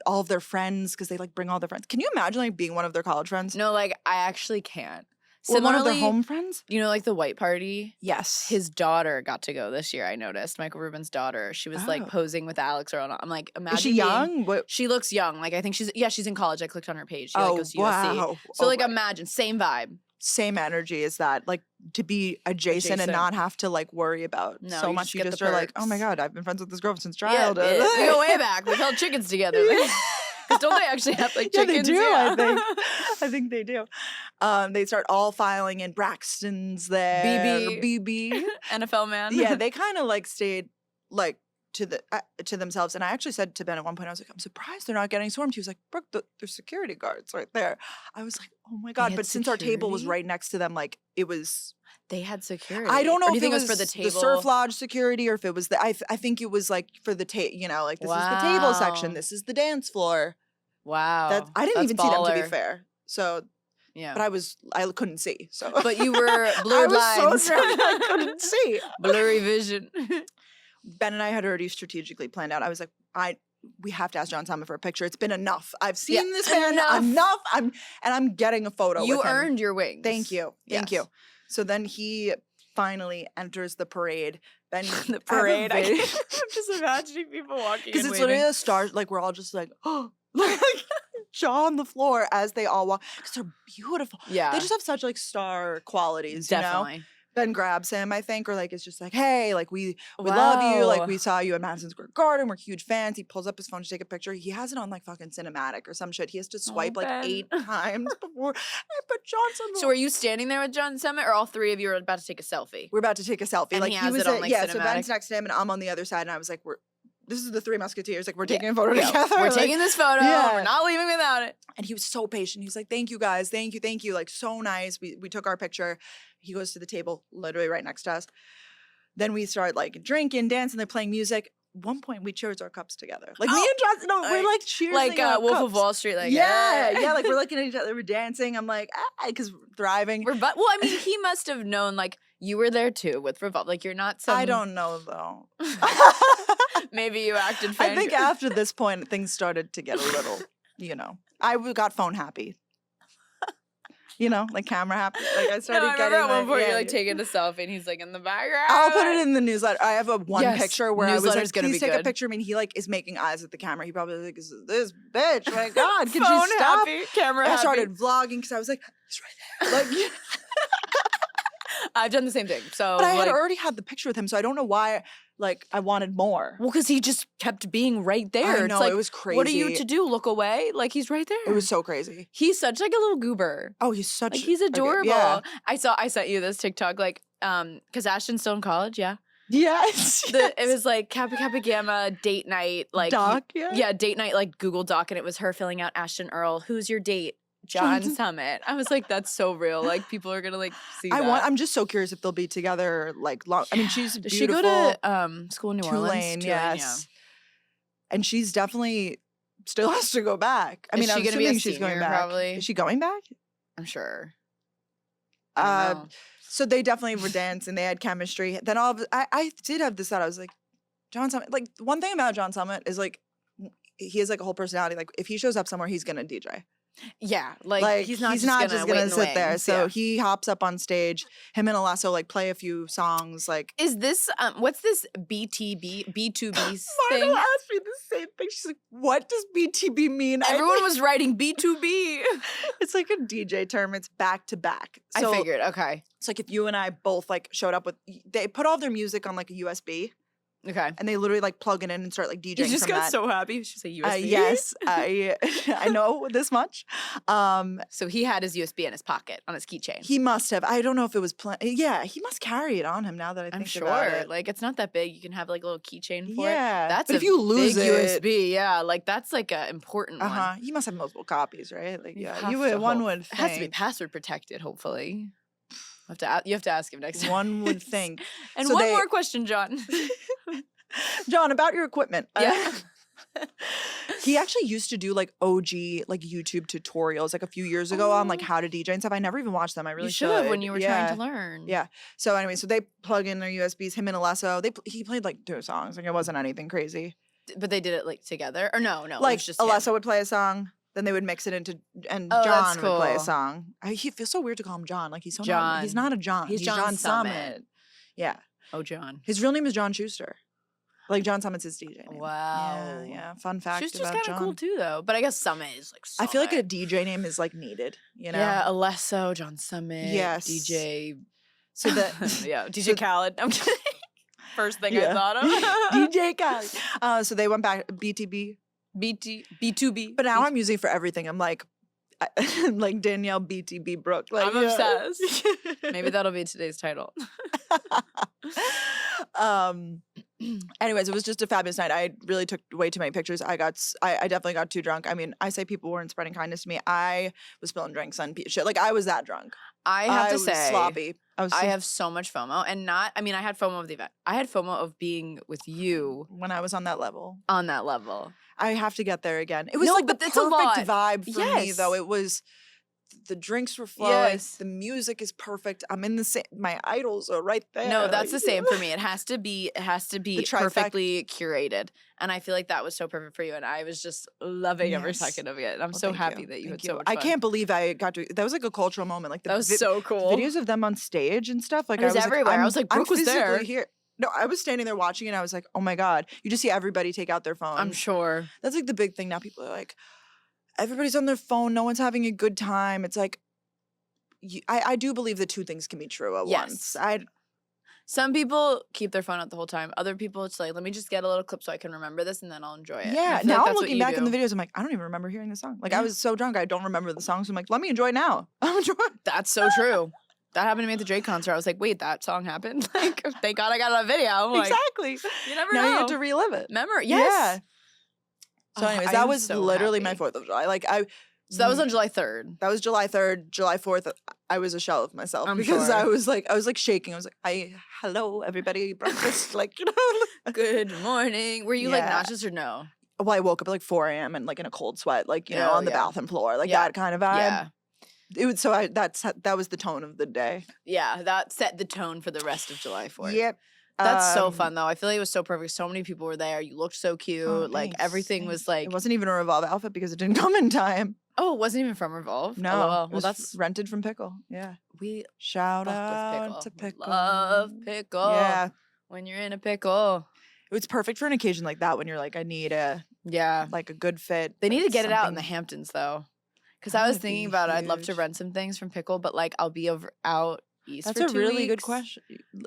all of their friends because they like bring all their friends. Can you imagine like being one of their college friends? No, like, I actually can't. Or one of their Similarly, home friends? you know, like the white party? Yes. His daughter got to go this year, I noticed. Michael Rubin's daughter. She was like Oh. posing with Alex Earl. I'm like, imagine. Is she being- young? What? She looks young. Like, I think she's in college. I clicked on her page. She like Oh goes to USC. wow. So like, Okay. imagine, same vibe. Same energy as that. Like to be adjacent and Adjacent. not have to like worry about No, so you much. just You get just the are like, oh my perks. God, I've been friends with this girl since Yeah, childhood. we go way back. We've held chickens together. Like, 'cause don't they actually have like Yeah, chickens? they do. Yeah. I think. I think they do. They start all filing in. Braxton's there. BB. NFL man. Yeah, they kind of like stayed like to themselves. And I actually said to Ben at one point, I was like, I'm surprised they're not getting swarmed. He was like, Brooke, there's security guards right there. I was like, oh my God. had But since our table was security? right next to them, like it was. They had security. I don't know Or do if you think it was for the table. surf lodge security or if it was I think it was like for the like this is the table section. Wow. This is the dance floor. Wow. I didn't That's even see them to baller. be fair. So, Yeah. but I couldn't see. So, But you were blurred I was lines. so drunk I couldn't see. Blurry vision. Ben and I had already strategically planned out. I was like, we have to ask John Summit for a picture. It's been enough. I've seen Yeah, this man enough. I'm getting a photo. You with him. earned your wings. Thank you. Thank you. Yes. So then he finally enters the parade. Then The parade. I have a vid- I'm just imagining people walking Because and it's waving. literally a star. Like we're all just like, oh, like jaw on the floor as they all walk. Because they're beautiful. Yeah. They just have such like star qualities. You know. Definitely. Ben grabs him, I think, or like it's just like, hey, like we love you. Like Wow. we saw you at Madison Square Garden. We're huge fans. He pulls up his phone to take a picture. He has it on like fucking cinematic or some shit. He has to swipe like Ben. 8 times before. But Johnson. So were you standing there with John Summit, or all three of you were about to take a selfie? We're about to take a selfie. And like he has it was on, like, yeah. So cinematic? Ben's next to him, and I'm on the other side, and I was like, this is the Three Musketeers. Like we're Yeah. taking a photo Yeah. together. We're like- taking this photo. Yeah. We're not leaving without it. And he was so patient. He was like, thank you guys. Thank you. Like so nice. We took our picture. He goes to the table literally right next to us. Then we start like drinking, dancing, they're playing music. One point we cheers our cups together. Like me Oh, and Johnson, no, we're like cheers. Like Wolf of Wall Street. Like yeah, like we're looking at each other, we're dancing. I'm like, because we're thriving. Well, I mean, he must have known. Like you were there too with Revolve. Like you're not some. I don't know though. Maybe you acted. I think fangirl. after this point, things started to get a little, I got phone happy. Like camera happy. Like I started No, I getting remember at one point yeah. you're like taking a selfie and he's like in the background. I'll put it in the newsletter. I have one Yes, picture where I was newsletter's like, gonna please be take a good. picture of me. And he like is making eyes at the camera. He probably like, is this bitch? My God, could Phone you stop? happy, camera I happy. started vlogging because I was like, he's right there. Like, I've done the same thing. So, but I had like, already had the picture with him, so I don't know why. like I wanted more. Well, because he just kept being right there. I It's know, like, it was crazy. what are you to do? Look away? Like he's right there. It was so crazy. He's such like a little goober. Oh, he's such. Like he's okay, adorable. yeah. I sent you this TikTok like because Ashton's still in college. Yeah. Yes. It was like Kappa Kappa Gamma date night like Doc. yeah, date night like Google Doc, and it was her filling out Ashton Earl. Who's your date? John Summit. I was like, that's so real. Like people are gonna like see that. I'm just so curious if they'll be together like long. I mean, she's Does beautiful. she go to school in New Orleans? Tulane, yes. And she's definitely still has to go back. I mean, Is she I'm gonna be a assuming she's going senior, back. probably? Is she going back? I'm sure. I don't know. So they definitely were dancing. They had chemistry. Then I did have this thought. I was like, John Summit. Like one thing about John Summit is like he has like a whole personality. Like if he shows up somewhere, he's gonna DJ. Yeah, like he's not just gonna sit there. wings, So yeah. he hops up on stage. Him and Alesso like play a few songs. Like Is this what's this B2B thing? Margo asked me the same thing. She's like, "What does BTB mean?" Everyone was writing B2B. It's like a DJ term. It's back to back. So I figured. Okay. it's like if you and I both like showed up with, they put all their music on like a USB, Okay. and they literally like plug it in and start like DJing. You just from got that. so happy. She said USB. Yes, I know this much. So he had his USB in his pocket on his keychain. He must have. I don't know if it was yeah, he must carry it on him now that I think I'm about sure. it. Like it's not that big. You can have like a little keychain for it. Yeah, That's but a if you lose big it, USB. Yeah, like that's like a important one. He must have multiple copies, right? Like yeah, have you would to one hope. would It has to be think. password protected. Hopefully, you have to ask him next time. One would think. And So one they- more question, John. John, about your equipment. Yeah. He actually used to do like OG like YouTube tutorials like a few years ago on like how to DJ and stuff. I never even watched them. I really You should have when you were trying to learn. Yeah. So anyway, so they plug in their USBs. Him and Alesso, he played like 2 songs. Like it wasn't anything crazy. But they did it like together, or no, it Like was just him. Alesso would play a song, then they would mix it into, and Oh, John that's would play a cool. song. He feels so weird to call him John. Like he's so John. he's not a John. He's He's John John Summit. Summit. Yeah. Oh, John. His real name is John Schuster. Like John Summit's his DJ name. Wow. Yeah. Fun fact Schuster's about kind John. of cool too, though. But I guess Summit is like. I feel like a Summit. DJ name is like needed. You know. Yeah, Alesso, John Summit. Yes. DJ. So that yeah, DJ so- Khaled. I'm kidding. First thing Yeah. I thought of. DJ Khaled. So they went back BTB. B2B. But now I'm using it for everything. I'm like like Danielle BTB Brooke. Like I'm obsessed. Maybe that'll be today's title. Anyways, it was just a fabulous night. I really took way too many pictures. I definitely got too drunk. I mean, I say people weren't spreading kindness to me. I was spilling drinks on shit. Like I was that drunk. I have to was say, sloppy. I have so much FOMO, and not. I mean, I had FOMO of the event. I had FOMO of being with you when I was on that level. on that level. I have to get there again. It was No, like the but it's a perfect lot. vibe for me, Yes. though. It was the drinks were flowing. Yes. The music is perfect. I'm in the same. My idols are right there. No, that's the like, same for me. It has to be The trifecta. perfectly curated. And I feel like that was so perfect for you. And I was just loving every Yes. second of it. And I'm Well, so thank happy you. that you Thank had so much I fun. can't believe I got to. That was like a cultural moment. Like the That was so cool. videos of them on stage and stuff. Like It was I was everywhere. Like, I was like, Brooke was physically there. Here. No, I was standing there watching, and I was like, "Oh my god!" You just see everybody take out their phones. I'm sure. That's like the big thing now. People are like, everybody's on their phone. No one's having a good time. It's like, I do believe the two things can be true at Yes. once. Some people keep their phone out the whole time. Other people, it's like, let me just get a little clip so I can remember this and then I'll enjoy it. And I Yeah. feel like Now I'm that's what looking you back in the do. videos. I'm like, I don't even remember hearing the song. Like I Yeah. was so drunk, I don't remember the song. So I'm like, let me enjoy it now. I'll enjoy it. That's so true. That happened to me at the Drake concert. I was like, wait, that song happened? Like, thank God I got it on video. I'm like, Exactly. you never Now know. you get to relive it. Remember? Yes. Yeah. So, Oh, anyways, I that am was so literally happy. my 4th of July. Like So that was on July 3rd. That was July 3rd, July 4th. I was a shell of myself I'm because sure. I was like shaking. I was like, hello everybody, breakfast, like, you know. Good morning. Were you like Yeah. nauseous or no? Well, I woke up at like 4 a.m. and like in a cold sweat, like, you know, Oh, on the yeah. bathroom floor, like Yeah. that kind of vibe. Yeah. It was that was the tone of the day. Yeah. That set the tone for the rest of July 4th. Yep. That's so fun though. I feel like it was so perfect. So many people were there. You looked so cute. Oh, like thanks, everything thanks. was like, It wasn't even a Revolve outfit because it didn't come in time. oh, it wasn't even from Revolve. No, LOL. it Well, was that's rented from Pickle. Yeah. we Shout fuck out with to pickle. Pickle. Love pickle. Yeah. When you're in a pickle. It's perfect for an occasion like that when you're like, I need a Yeah. good fit. They need like to get it out in the something- Hamptons though. Because That I was would be thinking about it. I'd love to huge. rent some things from Pickle, but like I'll be out east. That's for a 2 really good weeks. question.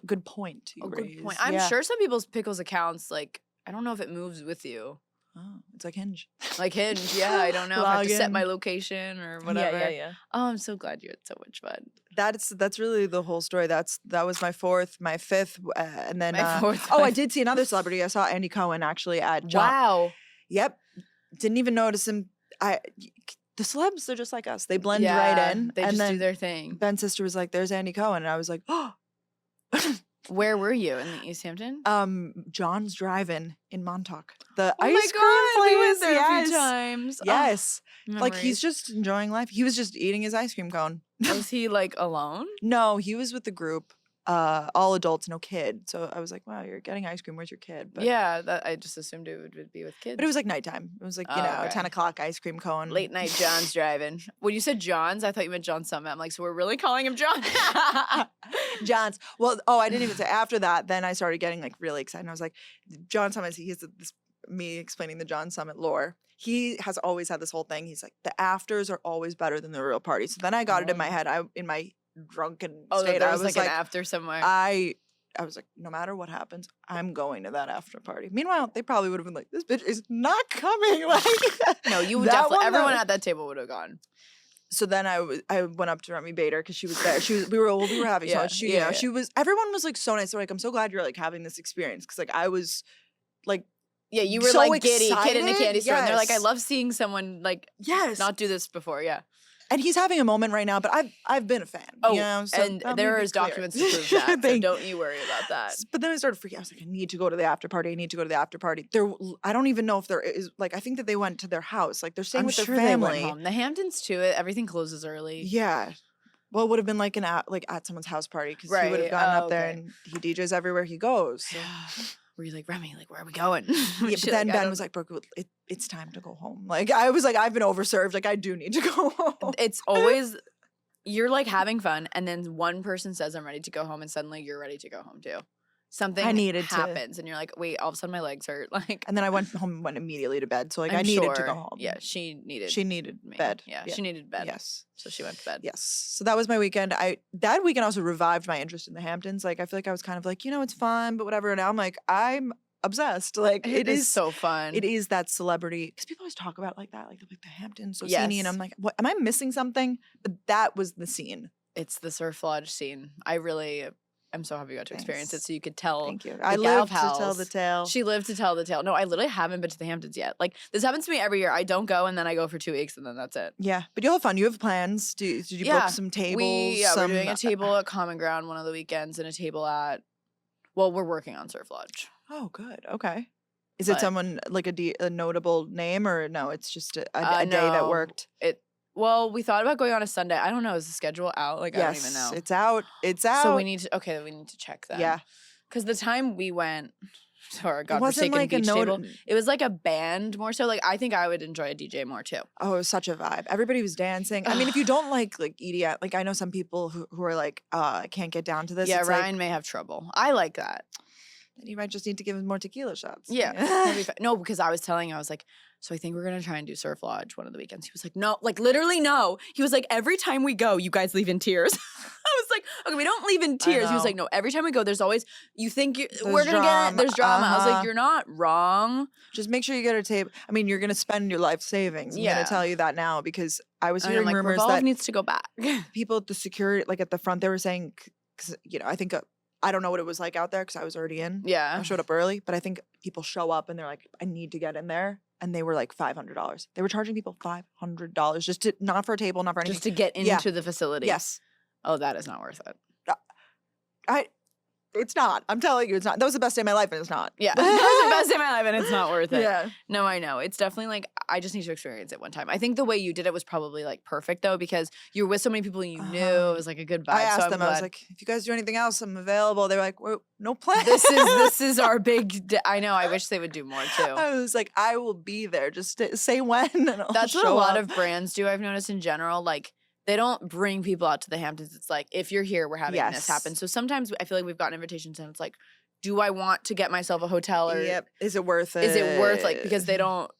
Good point. You Good raised. point. I'm Yeah. sure some people's pickles accounts, like, I don't know if it moves with you. Oh, it's like Hinge. Like Hinge, yeah. I don't know if I have to set my Login. location or whatever. Yeah. Oh, I'm so glad you had so much fun. That's really the whole story. That was my fourth, my fifth, and then My fourth. oh, I did see another celebrity. I saw Andy Cohen actually at John. Wow. Yep, didn't even notice him. The celebs, they're just like us. They blend Yeah, right in. They and just then do their thing. Ben's sister was like, "There's Andy Cohen," and I was like, "Oh." Where were you in the East Hampton? John's Drive-In in Montauk. The Oh ice my cream God, we went place. there a Yes. few times. Oh, Yes. Like he's memories. just enjoying life. He was just eating his ice cream cone. Was he like alone? No, he was with the group, all adults, no kid. So I was like, wow, you're getting ice cream. Where's your kid? But, Yeah, that I just assumed it would be with kids. But it was like nighttime. It was like, Oh, okay. 10 o'clock ice cream cone. late night John's driving. When you said John's, I thought you meant John Summit. I'm like, so we're really calling him John? John's. Well, I didn't even say after that. Then I started getting like really excited. I was like, John Summit, he has this, me explaining the John Summit lore. He has always had this whole thing. He's like, the afters are always better than the real party. So then I got it in my head. In my drunken state, there I was was like an after somewhere. I was like, no matter what happens, I'm going to that after party. Meanwhile, they probably would have been like, this bitch is not coming. Like, no, you would that definitely. one, Everyone though. at that table would have gone. So then I went up to Remy Bader because she was there. We were having so Yeah, much. yeah. She was. Everyone was like so nice. They're like, I'm so glad you're like having this experience because like I was like. Yeah, you were So like giddy, kid in the excited? candy store. And they're like, I Yes. love seeing someone like Yes. not do this before. Yeah. And he's having a moment right now, but I've been a fan. Oh, you know, so and let me there be is clear. documents to prove that. So Thank- don't you worry about that. But then I started freaking. I was like, I need to go to the after party. I need to go to the after party. I don't even know if there is like. I think that they went to their house. Like they're staying I'm with sure their they family. went home. The Hamptons too. Everything closes early. Yeah. Well, it would have been like at someone's house party because he would have Right. gotten Oh, up there okay. and he DJs everywhere he goes. So. Were you like, Remy, like, where are we going? Yeah, but then Ben was like, Brooke, it's time to go home. Like I was like, I've been overserved. Like I do need to go home. it's always, you're like having fun. And then one person says, I'm ready to go home. And suddenly you're ready to go home too. Something needed to. happens. And you're like, wait, all of a sudden my legs hurt. Like, And then I went home and went immediately to bed. So like I'm I needed to sure- go home. Yeah, she needed me. bed. Yeah, she needed bed. Yes. So she went to bed. Yes. So that was my weekend. That weekend also revived my interest in the Hamptons. Like I feel like I was kind of like, it's fun, but whatever. And now I'm like, I'm obsessed. Like It is so fun. It is that celebrity because people always talk about it like that, like the Hamptons, so Yes. sceney, and I'm like, what? Am I missing something? But that was the scene. It's the surf lodge scene. I really am so happy you got to experience it Thanks. so you could tell. Thank you. the I gal lived to tell pals. the tale. She lived to tell the tale. No, I literally haven't been to the Hamptons yet. Like this happens to me every year. I don't go and then I go for 2 weeks and then that's it. Yeah, but you'll have fun. You have plans. Did you Yeah, book some tables? We're some, doing a table at Common Ground one of the weekends and a table at. Well, we're working on Surf Lodge. Oh, good. Okay. Is it But- someone like a notable name or no? It's just a day that No. worked. Well, we thought about going on a Sunday. I don't know. Is the schedule out? Like I don't even know. It's out. It's out. So we need to check that. Yeah. Because the time we went to our It wasn't godforsaken like beach a table, it was like a band more so. Like I think I would enjoy a DJ more too. Oh, it was such a vibe. Everybody was dancing. I mean, if you don't like EDM, like I know some people who are like, I can't get down to this. Yeah, It's Ryan may have trouble. I like that. Then you might just need to give him more tequila shots. Yeah. That'd be no, because I was telling him, I was like, so I think we're gonna try and do Surf Lodge one of the weekends. He was like, no, like literally no. He was like, every time we go, you guys leave in tears. I was like, okay, we don't leave in tears. He was know. like, no, every time we go, there's always There's we're gonna get there's drama. I was Uh-huh. like, you're not wrong. Just make sure you get a table. I mean, you're gonna spend your life savings. I'm Yeah. gonna tell you that now because I was And I'm hearing like, rumors Revolve that needs to go back. people at the security, like at the front, they were saying, because I think I don't know what it was like out there because I was already in. Yeah. I showed up early, but I think people show up and they're like, I need to get in there. And they were like $500. They were charging people $500 just to, not for a table, not for anything. Just to get into Yeah. the facility. Yes. Oh, that is not worth it. It's not. I'm telling you, it's not. That was the best day of my life and it's not. Yeah. That was the best day of my life and it's not worth it. Yeah. No, I know. It's definitely like, I just need to experience it one time. I think the way you did it was probably like perfect though, because you were with so many people you knew. It was like a good vibe. I asked so I'm them, I was glad. like, if you guys do anything else, I'm available. They were like, well, no plan. this is our big, I know. I wish they would do more too. I was like, I will be there. Just say when and I'll That's what a show lot up. of brands do, I've noticed in general. Like, they don't bring people out to the Hamptons. It's like, if you're here, we're having this Yes. happen. So sometimes I feel like we've gotten invitations and it's like, do I want to get myself a hotel or is it worth it? Is it worth like because they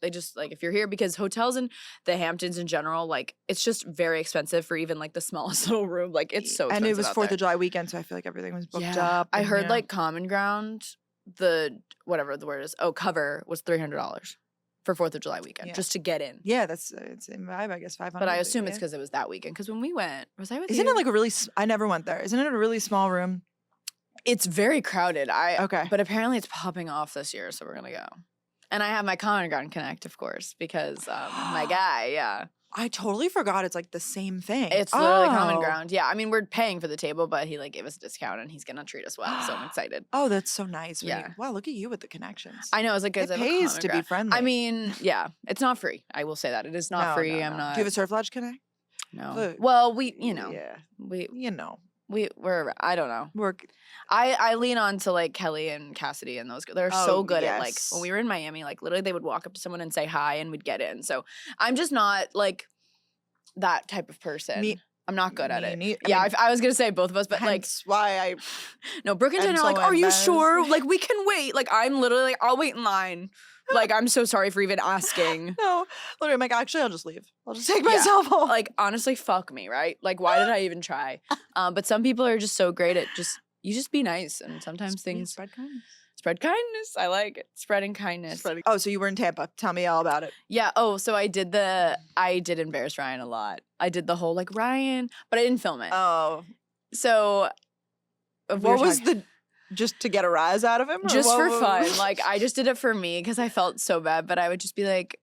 just like if you're here because hotels in the Hamptons in general like it's just very expensive for even like the smallest little room like it's so expensive and it was out 4th there. of July weekend so I feel like everything was booked Yeah. up. I and, heard like Common Ground the whatever the word is cover was $300 for 4th of July weekend just to get in. Yeah, it's in vibe I guess 500. But I assume it's because it was that weekend because when we went was I with Isn't you? it like a really I never went there. Isn't it a really small room? It's very crowded. Okay. But apparently it's popping off this year, so we're gonna go. And I have my Common Ground Connect, of course, because my guy, yeah. I totally forgot it's like the same thing. It's literally Common Ground. Yeah, I mean we're paying for the table, but he like gave us a discount and he's gonna treat us well. So I'm excited. Oh, that's so nice. Yeah. Wow, look at you with the connections. I know. It's like It pays to be friendly. I mean, yeah, it's not free. I will say that it is not No, free. no, I'm no. not. Do you have a Surf Lodge Connect? No. Look. Well, we, you know, Yeah. we we're I don't know. I lean on to like Kelly and Cassidy and those. They're so good at like when we were in Miami, like literally they would walk up to someone and say hi and we'd get in. So I'm just not like that type of person. I'm not good at it. I was gonna say both of us, but like why I no. Brooke and Danielle are like, are you sure? Like we can wait. Like I'm literally like, I'll wait in line. Like I'm so sorry for even asking. No, literally, I'm like, actually, I'll just leave. I'll just take myself home. Like honestly, fuck me, right? Like why did I even try? But some people are just so great at you just be nice, and sometimes things spread kindness. Spread kindness. I like it. Spreading kindness. Oh, so you were in Tampa. Tell me all about it. Yeah. Oh, so I did embarrass Ryan a lot. I did the whole like Ryan, but I didn't film it. Oh. So what was just to get a rise out of him? Just for fun. Like I just did it for me because I felt so bad, but I would just be like,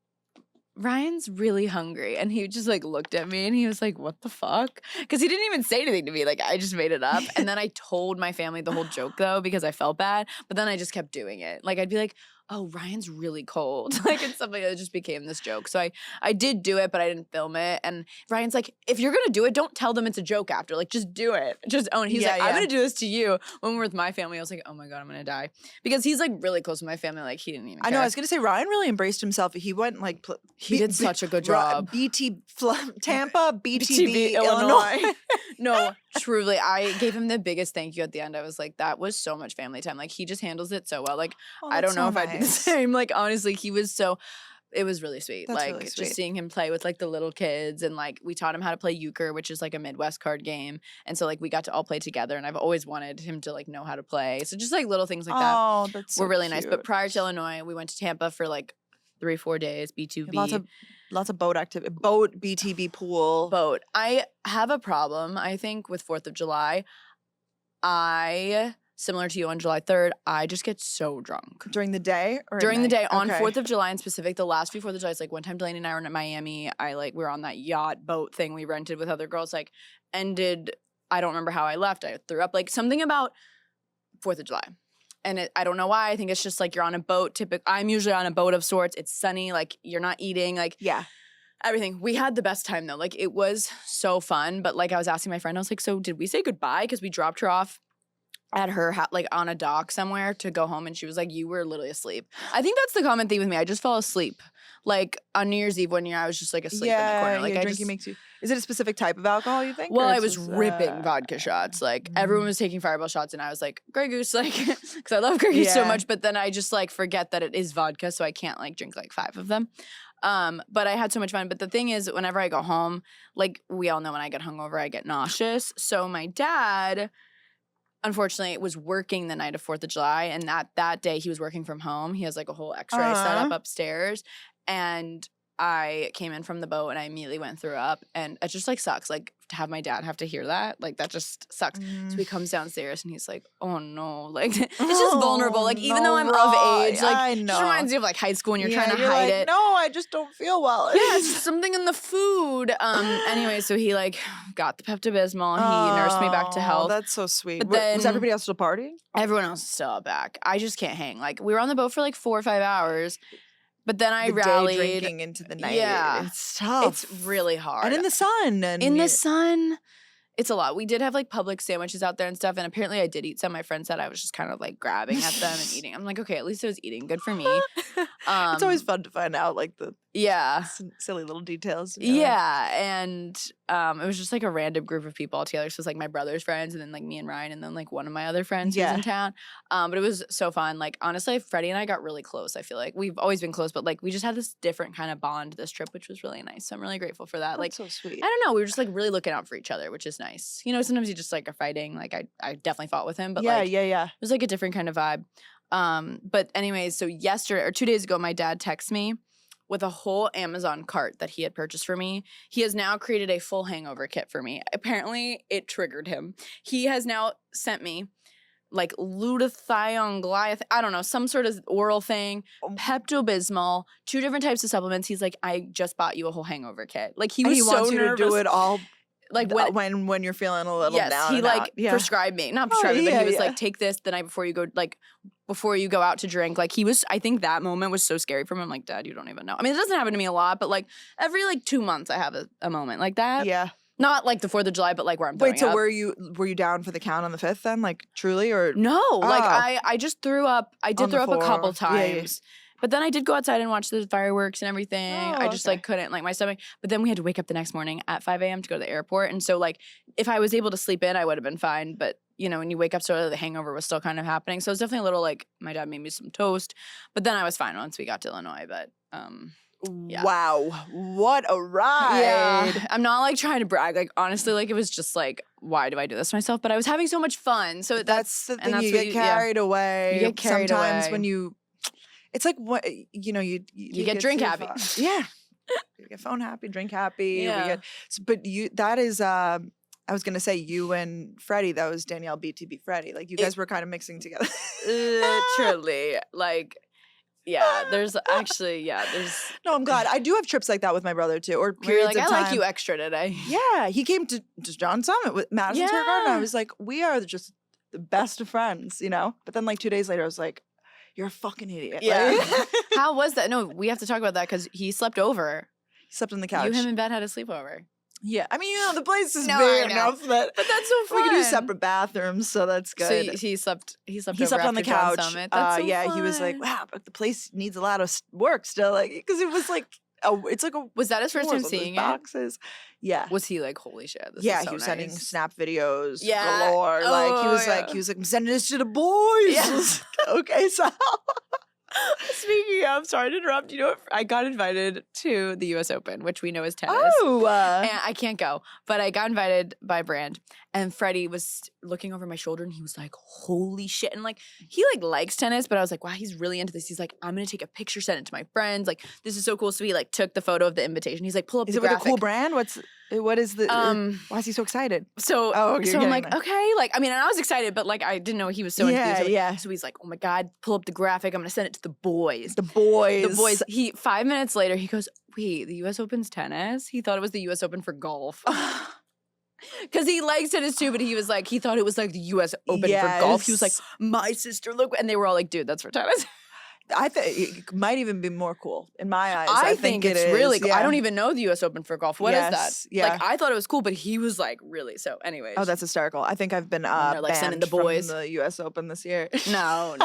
Ryan's really hungry. And he just like looked at me and he was like, what the fuck? Because he didn't even say anything to me. Like I just made it up. And then I told my family the whole joke though, because I felt bad. But then I just kept doing it. Like I'd be like, oh, Ryan's really cold. Like it's something that just became this joke. So I did do it, but I didn't film it. And Ryan's like, if you're gonna do it, don't tell them it's a joke after. Like just do it. Just own it. He's like, I'm gonna do this to you. When we're with my family, I was like, oh my God, I'm gonna die. Because he's like really close with my family. Like he didn't even care. I know, I was gonna say Ryan really embraced himself. He went like he did such a good job. Tampa, BTB, Illinois. No, truly. I gave him the biggest thank you at the end. I was like, that was so much family time. Like he just handles it so well. Like I don't know if I'd be the same. Like honestly, it was really sweet. That's like really sweet. Just seeing him play with like the little kids and like we taught him how to play euchre, which is like a Midwest card game. And so like we got to all play together and I've always wanted him to like know how to play. So just like little things like that. Oh, that's were really nice. But prior to Illinois, we went to Tampa for like 3-4 days, B2B. Lots of boat activity. Boat, BTB, pool. Boat. I have a problem, I think, with 4th of July. Similar to you on July 3rd, I just get so drunk. During the day? Or during the day. On 4th of July in specific, the last few 4th of July, it's like one time Delaney and I were in Miami. We were on that yacht boat thing we rented with other girls. Like ended, I don't remember how I left. I threw up. Like something about 4th of July. And I don't know why. I think it's just like you're on a boat. I'm usually on a boat of sorts. It's sunny. Like you're not eating. Like everything. We had the best time though. Like it was so fun. But like I was asking my friend, I was like, so did we say goodbye? Because we dropped her off at her like on a dock somewhere to go home, and she was like, you were literally asleep. I think that's the common thing with me. I just fell asleep. Like on New Year's Eve one year, I was just like asleep in the corner. Like drinking makes you. Is it a specific type of alcohol you think? Well, I was ripping vodka shots. Like everyone was taking Fireball shots, and I was like Grey Goose, like because I love Grey Goose so much. But then I just like forget that it is vodka, so I can't like drink like 5 of them. But I had so much fun. But the thing is, whenever I go home, like we all know, when I get hungover, I get nauseous. So my dad, unfortunately, was working the night of 4th of July, and that day he was working from home. He has like a whole X-ray set up upstairs, and I came in from the boat and I immediately went and threw up, and it just like sucks. Like to have my dad have to hear that, like that just sucks. So he comes downstairs and he's like, "Oh no!" Like it's just vulnerable. Like even though I'm of age, like it just reminds you of like high school when you're trying to hide it. No, I just don't feel well. Yeah, it's just something in the food. Anyway, so he like got the Pepto-Bismol. He nursed me back to health. That's so sweet. But then, was everybody else still partying? Everyone else is still back. I just can't hang. Like we were on the boat for like 4 or 5 hours. But then I rallied. Day drinking into the night. Yeah. It's tough. It's really hard. And in the sun. The sun, it's a lot. We did have like Publix sandwiches out there and stuff. And apparently I did eat some. My friend said I was just kind of like grabbing at them and eating. I'm like, okay, at least I was eating. Good for me. It's always fun to find out like the Yeah. Silly little details. Yeah, and it was just like a random group of people all together. So it was like my brother's friends, and then like me and Ryan, and then like one of my other friends who's in town. But it was so fun. Like honestly, Freddie and I got really close. I feel like we've always been close, but like we just had this different kind of bond this trip, which was really nice. So I'm really grateful for that. That's like so sweet. I don't know, we were just like really looking out for each other, which is nice. You know, sometimes you just like are fighting. Like I definitely fought with him, but yeah. it was like a different kind of vibe. But anyways, so yesterday or 2 days ago, my dad texted me with a whole Amazon cart that he had purchased for me. He has now created a full hangover kit for me. Apparently, it triggered him. He has now sent me like glutathione, I don't know, some sort of oral thing, Pepto-Bismol, 2 different types of supplements. He's like, I just bought you a whole hangover kit. Like he was so wants you nervous. to do it all like when you're feeling a little down. Yes, he like prescribed me, not prescribed me, but he was like, take this the night before you go, like before you go out to drink. Like he was, I think that moment was so scary for him. I'm like, Dad, you don't even know. I mean, it doesn't happen to me a lot, but like every like 2 months I have a moment like that. Yeah. Not like the 4th of July, but like where I'm throwing Wait, so up. were you down for the count on the 5th then? Like truly or No, like I just threw up. I did On the throw up a couple 4th. times. But then I did go outside and watch the fireworks and everything. I just like couldn't, like my stomach. But then we had to wake up the next morning at 5 a.m. to go to the airport. And so like if I was able to sleep in, I would have been fine. But you know, when you wake up so early, the hangover was still kind of happening. So it was definitely a little like my dad made me some toast. But then I was fine once we got to Illinois. But yeah. Wow, what a ride. Yeah, I'm not like trying to brag. Like honestly, like it was just like, why do I do this to myself? But I was having so much fun. So that's the thing. You get carried away. You get carried sometimes away. when you. It's like what you know. You get drink happy. Yeah, you get phone happy, drink happy. Yeah. But that is. I was gonna say you and Freddie. That was Danielle B2B Freddie. Like you guys were kind of mixing together. Literally, like. Yeah, there's. No, I'm glad. I do have trips like that with my brother too, or Where you're periods like, of I time. like you extra today. Yeah, he came to John Summit with Madison Square Garden. I was like, we are just the best of friends, you know. But then like 2 days later, I was like, you're a fucking idiot. Yeah. Like, How was that? No, we have to talk about that because he slept over. he slept on the couch. You, him, and Ben had a sleepover. Yeah, I mean, you know, the place is No, big I know. enough that But that's so fun. we could do separate bathrooms, so that's good. So he slept. He slept. He over slept on the after John couch. Summit. That's so Yeah, he was like, fun. wow, but the place needs a lot of work still, like because it was like, it's like a. Was that his first floor time with those seeing it? boxes. Yeah. Was he like, holy shit? This Yeah, is so he was nice. sending snap videos Yeah. galore. Like he was like, I'm sending this to the boys. Yeah. Okay, so Speaking of, sorry to interrupt. You know what? I got invited to the U.S. Open, which we know is tennis. oh, And I can't go, but I got invited by Brand, and Freddie was looking over my shoulder, and he was like, "Holy shit!" And like, he like likes tennis, but I was like, "Wow, he's really into this." He's like, "I'm gonna take a picture, send it to my friends. Like, this is so cool." So he like took the photo of the invitation. He's like, "Pull up is the it with graphic." a cool brand? What is the? why is he so excited? So, Oh, okay, so you're I'm getting like, there. okay, like, I mean, and I was excited, but like, I didn't know he was so Yeah, enthused. yeah. So he's like, "Oh my god, pull up the graphic. I'm gonna send it to the boys." The boys. The boys. He 5 minutes later, he goes, "Wait, the U.S. Open's tennis?" He thought it was the U.S. Open for golf. Because he likes tennis too, but he was like, he thought it was like the U.S. Open for golf. He was like, Yes. "My sister, look," and they were all like, "Dude, that's for tennis." I think it might even be more cool in my eyes. I think it's it really is. cool. I Yeah. don't even know the U.S. Open for golf. What is Yes, that? yeah. Like, I thought it was cool, but he was like, really? So, anyways. Oh, that's hysterical. I think I've been they're, like, sending banned the boys. from the U.S. Open this year. No.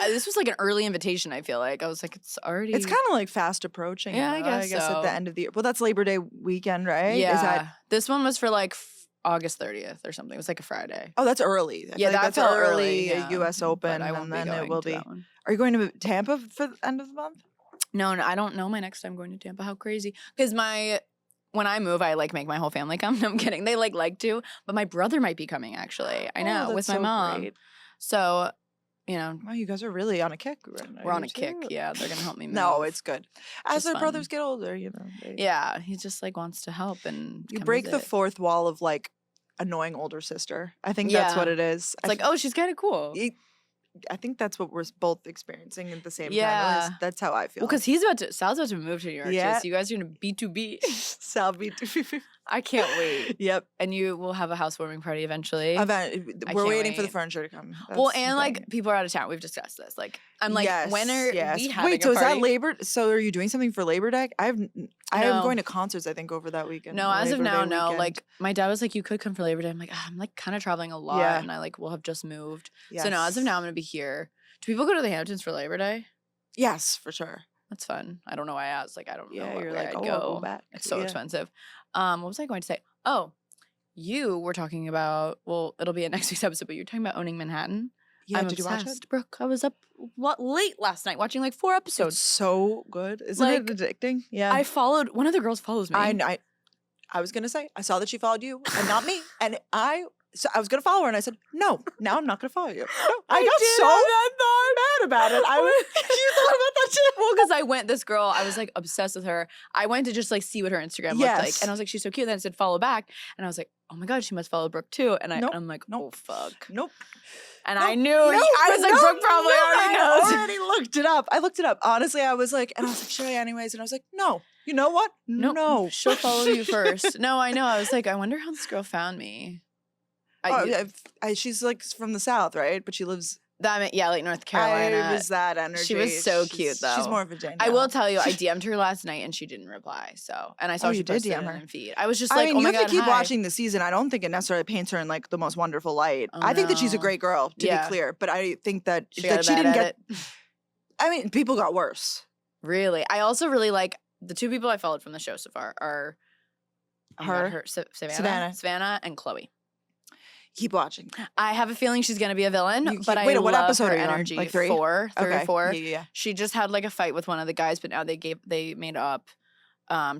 This was like an early invitation, I feel like. I was like, it's already. It's kind of like fast approaching. Yeah, I you know? guess at so. the end of the year. Well, that's Labor Day weekend, right? Yeah. Is that? This one was for like August 30th or something. It was like a Friday. Oh, that's early. I feel like that that's felt early. yeah. U.S. Open, But I won't and be then going it will to be. that one. Are you going to Tampa for the end of the month? No, I don't know my next time going to Tampa. How crazy. Because when I move, I like make my whole family come. No, I'm kidding. They like to. But my brother might be coming actually. I know, with my mom. Great. So, you know. Wow, you guys are really on a kick right now. We're on You a kick. too. Yeah, they're going to help me move. No, it's good. As Just their fun. brothers get older, you know. Yeah, he just like wants to help and You come break the visit. fourth wall of like annoying older sister. I think that's Yeah. what it is. It's like, oh, she's kind of cool. I think that's what we're both experiencing at the same time. At Yeah. least that's how I feel. Well, because Sal's about to move to New York. Yeah. Yeah. So you guys are going to B2B. Sal be I can't wait. Yep. And you will have a housewarming party eventually. We're can't waiting for the wait. furniture to come. Well, That's the and like thing. people are out of town. We've discussed this. Like, I'm like, Yes, when are yes. we having Wait, a so is party? that Labor? So are you doing something for Labor Day? I am No. going to concerts. I think over that weekend. No, as of Labor now, Day no. weekend. Like, my dad was like, you could come for Labor Day. I'm like, I'm like kind of traveling a lot, Yeah. and I like will have just moved. yes. So no, as of now, I'm gonna be here. Do people go to the Hamptons for Labor Day? Yes, for sure. That's fun. I don't know why I asked. Like, I don't know You're where like, I'd I'll go. go back. It's so expensive. What was I going to say? Oh, you were talking about, well, it'll be in next week's episode, but you're talking about owning Manhattan. Yeah, I'm did obsessed. you watch it? Brooke, I was up late last night watching like 4 It's episodes. so good. Isn't it addicting? Yeah. I followed, one of the girls follows me. I was gonna say, I saw that she followed you and not me. And I was gonna follow her and I said, no, now I'm not gonna follow you. No, I got so mad about it. You thought about that too? Well, because this girl, I was like obsessed with her. I went to just like see what her Instagram looked like. And I was like, she's so cute. Then I said, follow back. And I was like, oh my God, she must follow Brooke too. And I'm like, oh fuck. Nope. And I knew, I was like, Brooke probably already knows. I already looked it up. I looked it up. Honestly, I was like, should I anyways? And I was like, no. You know what? No. She'll follow you first. No, I know. I was like, I wonder how this girl found me. She's like from the South, right? But she lives... like North Carolina. It was that energy. She was so cute, though. She's more of a Danielle. I will tell you, I DM'd her last night and she didn't reply. And I saw she posted it in feed. I was just like, oh my God, you have to keep watching the season. I don't think it necessarily paints her in like the most wonderful light. I think that she's a great girl, to be clear. But I think that she didn't get... I mean, people got worse. Really? I also really like the 2 people I followed from the show so far are Savannah and Chloe. Keep watching. I have a feeling she's going to be a villain, but I what love episode her are you on? energy. Like 3? 4, 3 or 4. Yeah. She just had like a fight with one of the guys, but now they made up.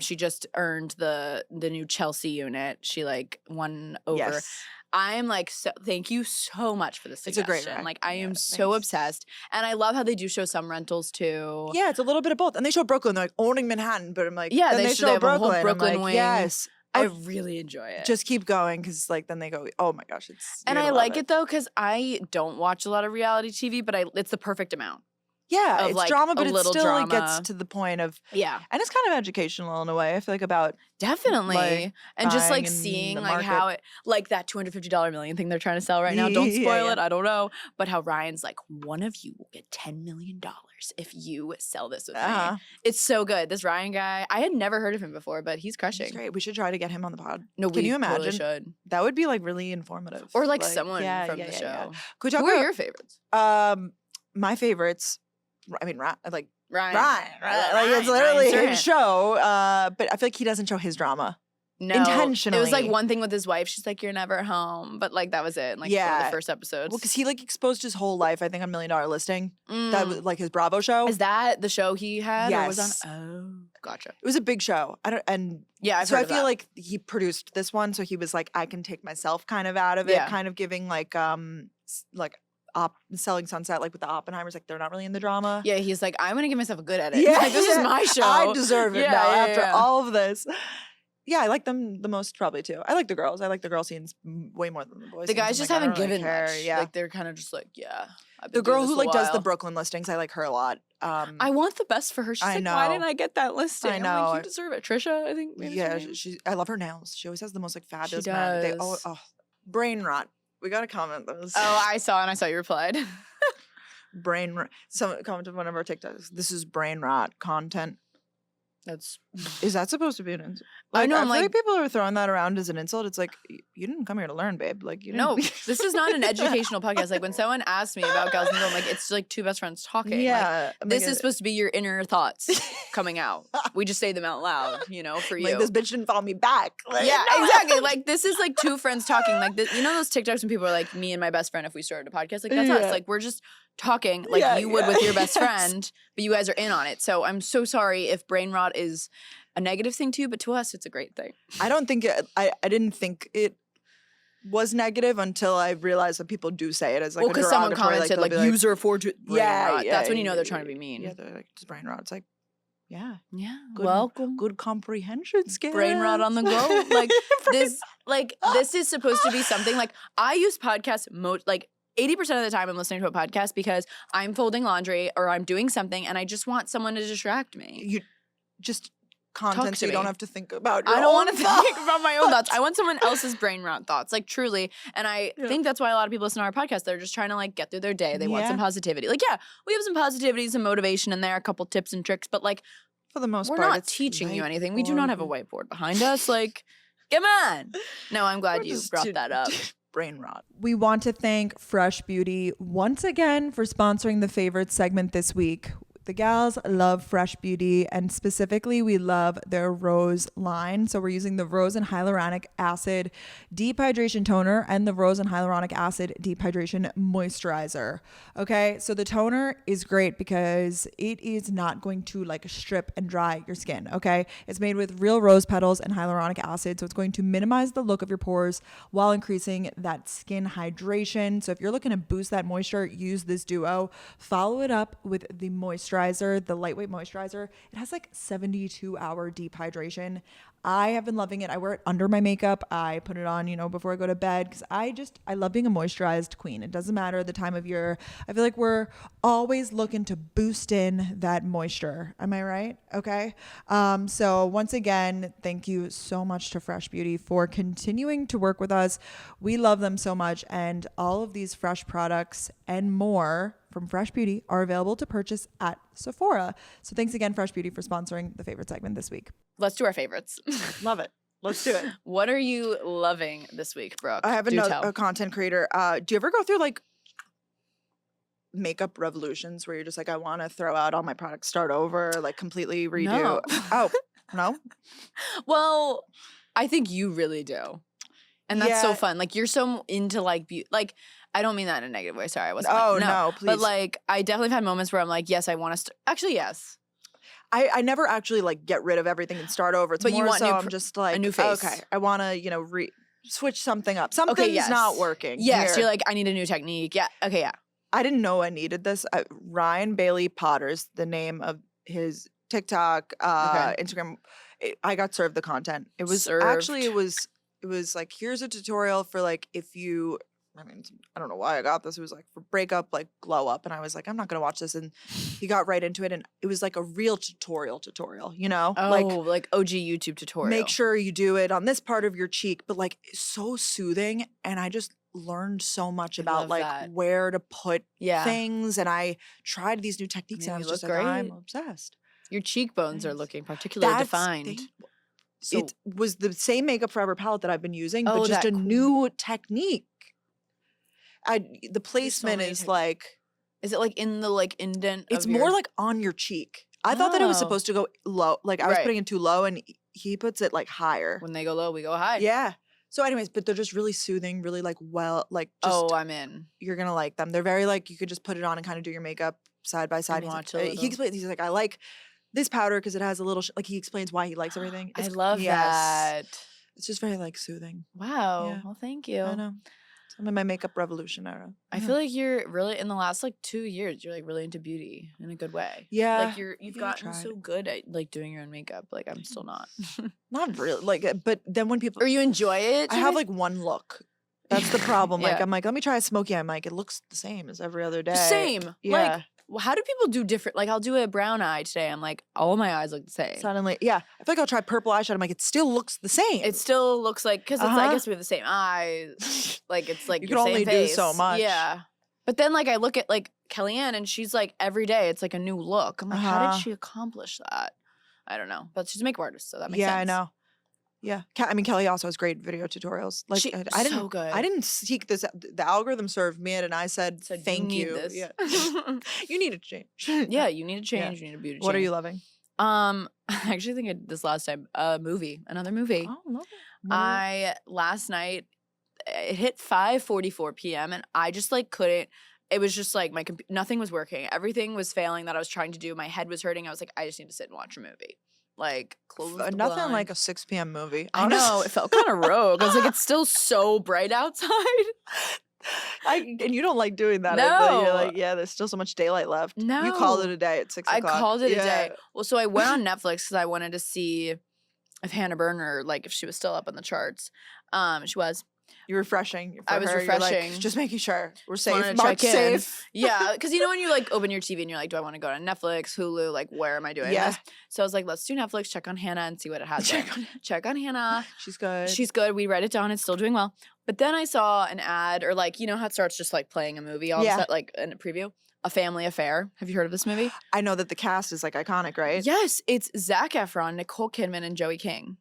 She just earned the new Chelsea unit. She like won over. Yes. I'm like, thank you so much for this suggestion. It's a great Like, I am so obsessed. And I love how they do show some rentals too. Yeah, it's a little bit of both. And they show Brooklyn. They're like owning Manhattan, but I'm like, yeah, then they show Brooklyn. A whole Brooklyn wing. Yes. I really enjoy it. Just keep going because like then they go, oh my gosh, and I like it though because I don't watch a lot of reality TV, but it's the perfect amount. Yeah, it's like drama, but it still drama. gets to the point of and it's kind of educational in a way. I feel like about definitely and just like seeing like how it like that $250 million thing they're trying to sell right now. Don't spoil it. I don't know, but how Ryan's like, one of you will get $10 million if you sell this with me. It's so good. This Ryan guy, I had never heard of him before, but he's crushing. He's great. We should try to get him on the pod. No, can you imagine? Totally should. That would be like really informative, or like someone from the show. Yeah. Could we talk Who are your favorites? My favorites. I mean, Ryan. Like it's literally his show. But I feel like he doesn't show his drama. No, intentionally. It was like one thing with his wife. She's like, "You're never home," but like that was it. Like one of the first episodes. Well, because he like exposed his whole life. I think on $1 Million Listing. That was like his Bravo show. Is that the show he had? Yes. Or was on? Oh, gotcha. It was a big show. I feel like he produced this one, so he was like, I can take myself kind of out of it, kind of giving like Selling Sunset, like with the Oppenheimers, like they're not really in the drama. Yeah, he's like, I'm gonna give myself a good edit. Yeah, like, this is my show. I deserve it now after all of this. Yeah, I like them the most probably too. I like the girls. I like the girl scenes way more than the boys. The guys just haven't given much. Yeah, like they're kind of just like, the girl who like does the Brooklyn listings, I like her a lot. I want the best for her. She's like, why didn't I get that listing? I know. I'm like, you deserve it. Trisha, I think. I love her nails. She always has the most like fabulous men. Brain rot. We gotta comment those. Oh, I saw you replied. Brain rot. Someone commented on one of our TikToks. This is brain rot content. Is that supposed to be an insult? Like, I know. I feel like people are throwing that around as an insult. It's like, you didn't come here to learn, babe. Like, you didn't. No, this is not an educational podcast. Like when someone asks me about Gals and Go, I'm like, it's like 2 best friends talking. Yeah, like, this is supposed to be your inner thoughts coming out. We just say them out loud, for you. Like this bitch didn't follow me back. Like, yeah, exactly. Like this is like 2 friends talking. Like this, those TikToks when people are like, me and my best friend if we started a podcast. Like that's us. Like we're just talking like you would with your best friend, but you guys are in on it. So I'm so sorry if brain rot is a negative thing to you, but to us it's a great thing. I don't think I didn't think it was negative until I realized that people do say it as like a derogatory. Someone commented like user for brain rot. That's when you know they're trying to be mean. Yeah, they're like just brain rot. It's like welcome. Good comprehension skills. Brain rot on the go. Like this is supposed to be something like I use podcasts 80% of the time I'm listening to a podcast because I'm folding laundry or I'm doing something and I just want someone to distract me. You just content so you don't have to think about your I don't want to think about my own thoughts. I want someone else's brain rot thoughts, like truly. And I think that's why a lot of people listen to our podcast. They're just trying to like get through their day. They want some positivity. Like, we have some positivity, some motivation in there, a couple tips and tricks, but like for the most part, we're not teaching you anything. We do not have a whiteboard behind us. Like, come on. No, I'm glad you brought that up. Brain rot. We want to thank Fresh Beauty once again for sponsoring the favorites segment this week. The gals love Fresh Beauty, and specifically we love their Rose line. So we're using the Rose and Hyaluronic Acid Deep Hydration Toner and the Rose and Hyaluronic Acid Deep Hydration Moisturizer. Okay, so the toner is great because it is not going to like strip and dry your skin. Okay, it's made with real rose petals and hyaluronic acid, so it's going to minimize the look of your pores while increasing that skin hydration. So if you're looking to boost that moisture, use this duo. Follow it up with the moisturizer, the lightweight moisturizer. It has like 72-hour deep hydration. I have been loving it. I wear it under my makeup. I put it on, before I go to bed because I love being a moisturized queen. It doesn't matter the time of year. I feel like we're always looking to boost in that moisture. Am I right? Okay. So once again, thank you so much to Fresh Beauty for continuing to work with us. We love them so much, and all of these fresh products and more from Fresh Beauty are available to purchase at Sephora. So thanks again, Fresh Beauty, for sponsoring the favorite segment this week. Let's do our favorites. Love it. Let's do it. What are you loving this week, Brooke? I have a content creator. Do you ever go through like makeup revolutions where you're just like, I want to throw out all my products, start over, like completely redo? No. Oh, no? Well, I think you really do. And that's so fun. Like, you're so into like beauty. Like, I don't mean that in a negative way. Sorry, I wasn't. Oh, like, no, please. But like, I definitely have had moments where I'm like, yes, I want to. Actually, yes. I never actually like get rid of everything and start over. It's But more you want so new I'm just like, a new face. okay, I want to, switch something up. Something's not working. Yes, here. you're like, I need a new technique. Yeah. Okay, yeah. I didn't know I needed this. Ryan Bailey Potter's the name of his TikTok, Instagram. I got served the content. It was actually, it was like, here's a tutorial for like, if you, I don't know why I got this. It was like for breakup, like glow up. And I was like, I'm not going to watch this. And he got right into it. And it was like a real tutorial, Oh, like OG YouTube tutorial. Make sure you do it on this part of your cheek, but like so soothing. And I just learned so much about like where to put things. And I tried these new techniques and I was just like, I'm obsessed. Your cheekbones are looking particularly defined. So it was the same Makeup Forever palette that I've been using, but just a new technique. The placement is like... Is it like in the like indent? It's more like on your cheek. I thought that it was supposed to go low. Like I was putting it too low and he puts it like higher. When they go low, we go high. Yeah. So anyways, but they're just really soothing, really like I'm in. You're going to like them. They're very like, you could just put it on and kind of do your makeup side by side. He explains, he's like, I like this powder because it has a little, like he explains why he likes everything. I love that. It's just very like soothing. Wow. Yeah. Well, thank you. I know. I'm in my makeup revolution era. I feel like you're really, in the last like 2 years, you're like really into beauty in a good way. Yeah. Like you've gotten so good at like doing your own makeup. Like I'm still not. Not really. Like, but then when people. Or you enjoy it? I have like one look. That's the problem. Like I'm like, let me try a smoky eye. I'm like, it looks the same as every other day. Same. Yeah. Like, how do people do different? Like I'll do a brown eye today. I'm like, all my eyes look the same. Suddenly, yeah. I feel like I'll try purple eyeshadow. I'm like, it still looks the same. It still looks like, because it's I guess we have the same eyes. Like it's like you your can same only face. do so much. Yeah. But then like I look at like Kellyanne and she's like every day it's like a new look. I'm like, how did she accomplish that? I don't know. But she's a makeup artist, so that makes sense. Yeah, I know. Yeah. Kelly also has great video tutorials. Like I didn't, so good. I didn't seek this. The algorom served me it and I said thank you. This. Yeah. You need to change. Yeah, you need to change. Yeah. You need a beauty change. What are you loving? I actually think I did this last time. Another movie. Oh, love it. Last night, it hit 5:44 p.m. and I just like couldn't. It was just like nothing was working. Everything was failing that I was trying to do. My head was hurting. I was like, I just need to sit and watch a movie. Like close the nothing blind. like a 6 p.m. movie. I know it felt kind of rogue. I was like, it's still so bright outside. And you don't like doing that. No. You're like, yeah, there's still so much daylight left. No. You called it a day at 6 o'clock. I called it a day. Well, so I went on Netflix because I wanted to see if Hannah Berner, like if she was still up on the charts. She was. You're refreshing. I was refreshing. Like, just making sure we're safe. Wanted to Marked check in. safe. Yeah, because you know when you like open your TV and you're like, do I want to go to Netflix, Hulu, like where am I doing this? So I was like, let's do Netflix, check on Hannah and see what it has. Check on Hannah. She's good. She's good. We read it down. It's still doing well. But then I saw an ad or like, you know how it starts just like playing a movie all of a sudden, like in a preview? A Family Affair. Have you heard of this movie? I know that the cast is like iconic, right? Yes. It's Zac Efron, Nicole Kidman, and Joey King.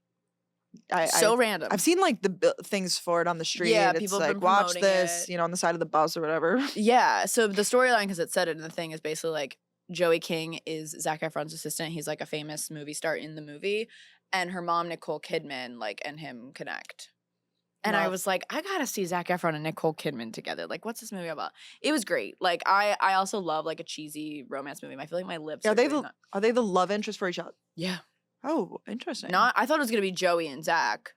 Random. I've seen like the things for it on the street. Yeah, it's people like have been watch this, promoting it. On the side of the bus or whatever. Yeah. So the storyline, because it said it in the thing, is basically like Joey King is Zac Efron's assistant. He's like a famous movie star in the movie. And her mom, Nicole Kidman, like, and him connect. And I was like, I gotta see Zac Efron and Nicole Kidman together. Like, what's this movie about? It was great. Like, I also love like a cheesy romance movie. I feel like my lips Are they the love interest for each other? Yeah. Oh, interesting. I thought it was gonna be Joey and Zac.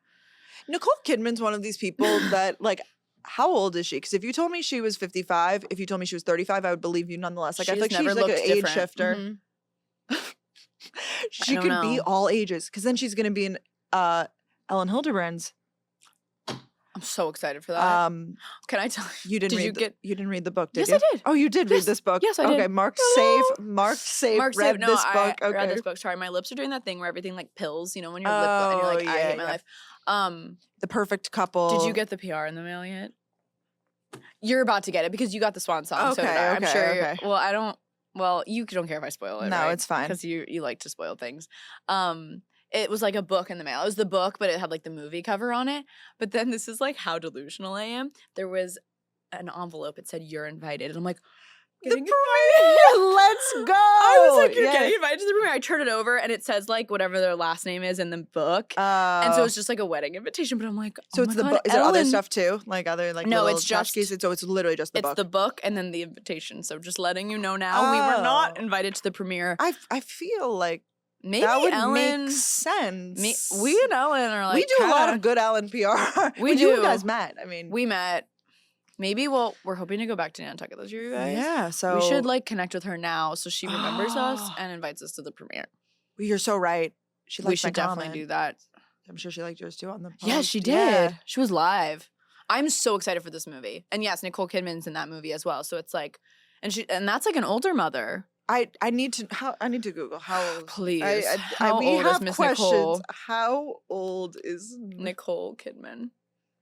Nicole Kidman's one of these people that like, how old is she? Because if you told me she was 55, if you told me she was 35, I would believe you nonetheless. Like, I feel like she's like an age shifter. Mm-hmm. She could be all ages. Because then she's gonna be in Ellen Hildebrand's. I'm so excited for that. Can I tell you? You didn't read the book, did yes, you? I did. Oh, you did read this book? Yes, I did. Okay, marked safe. Read this book. I okay. read this book. Sorry, my lips are doing that thing where everything like pills, you know, when your lip and you're like, I hate my life. The perfect couple. Did you get the PR in the mail yet? You're about to get it because you got the swan song. Okay, so did I. I'm okay, sure. okay. Well, I don't. Well, you don't care if I spoil it. No, right? it's fine. Because you like to spoil things. It was like a book in the mail. It was the book, but it had like the movie cover on it. But then this is like how delusional I am. There was an envelope. It said, "You're invited." And I'm like, the premiere. Let's go. I was like, you're getting invited to the premiere. I turn it over and it says like whatever their last name is in the book. And so it's just like a wedding invitation. But I'm like, so it's the book. Is it other stuff too? Like other like no, it's just so it's literally just the book. It's the book and then the invitation. So just letting you know now, we were not invited to the premiere. I feel like maybe that would Ellen make sense. We and Ellen are like we do a lot of good Ellen PR. We do. You guys met. I mean, we met. Maybe we're hoping to go back to Nantucket this year, you guys. Yeah, so we should like connect with her now so she remembers us and invites us to the premiere. You're so right. We should definitely do that. I'm sure she liked yours too on the post. Yeah, she did. Yeah. She was live. I'm so excited for this movie. And yes, Nicole Kidman's in that movie as well. So it's like, and that's like an older mother. I need to Google how old. Please. How old is Miss questions. Nicole? How old is Nicole Kidman?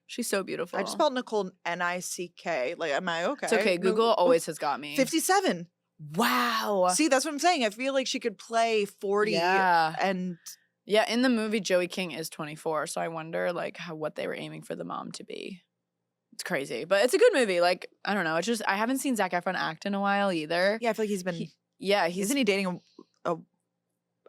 She's so beautiful. I just spelled Nicole Nick. Like, am I okay? It's okay. Google always has got me. 57. Wow. See, that's what I'm saying. I feel like she could play 40. Yeah. And yeah, in the movie, Joey King is 24. So I wonder like what they were aiming for the mom to be. It's crazy, but it's a good movie. Like, I don't know. It's just, I haven't seen Zac Efron act in a while either. Yeah, I feel like he's been. Isn't he dating a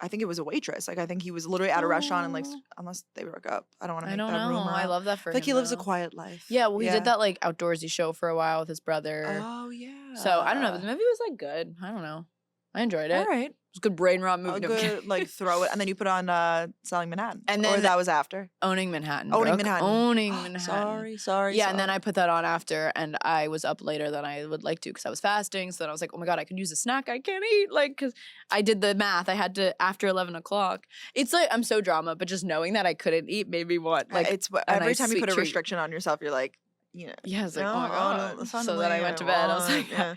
I think it was a waitress. Like, I think he was literally at a restaurant and like, unless they broke up. I don't want to make that rumor. I love that for him. Like, he lives a quiet life. Yeah, well, he did that like outdoorsy show for a while with his brother. Oh, yeah. So, I don't know. The movie was like good. I don't know. I enjoyed it. All right. It was a good brain rot movie. A good, like, throw it. And then you put on Selling Manhattan. And then, or that was after? Owning Manhattan. Owning Manhattan. Sorry. Yeah, and then I put that on after, and I was up later than I would like to because I was fasting. So then I was like, oh my God, I could use a snack I can't eat. Like, because I did the math. I had to, after 11 o'clock. It's like, I'm so drama, but just knowing that I couldn't eat made me want, like, it's every time you put a restriction on yourself, you're like, you know. Yeah, it's like, oh my God. So then I went to bed. I was like, yeah.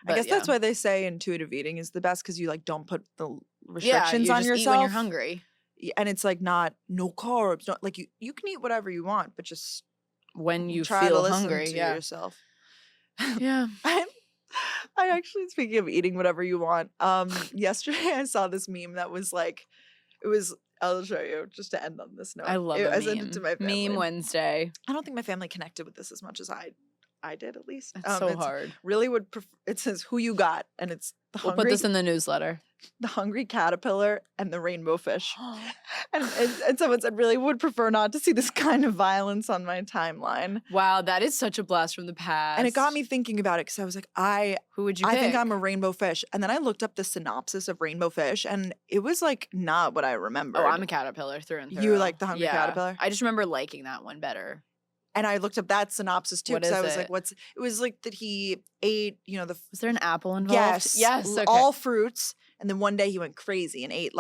I guess that's why they say intuitive eating is the best because you like don't put the restrictions on yourself. Eat when you're hungry. And it's like not no carbs. Not like you can eat whatever you want, but just when you try feel to listen hungry, to yourself. Yeah. I actually, speaking of eating whatever you want, yesterday I saw this meme that was like, I'll show you just to end on this note. I love it. I sent it to my family. Meme Wednesday. I don't think my family connected with this as much as I did, at least. It's so hard. Really would prefer, it says who you got, and it's the We'll put this in the newsletter. The hungry caterpillar and the rainbow fish. and someone said, really would prefer not to see this kind of violence on my timeline. Wow, that is such a blast from the past. And it got me thinking about it because I was like, who would you pick? I think I'm a rainbow fish. And then I looked up the synopsis of rainbow fish, and it was like not what I remember. Oh, I'm a caterpillar through and through. You like the hungry caterpillar? I just remember liking that one better. And I looked up that synopsis too because I was it? like, it was like that he ate, was there an apple involved? Yes. Okay. All fruits. And then one day he went crazy and ate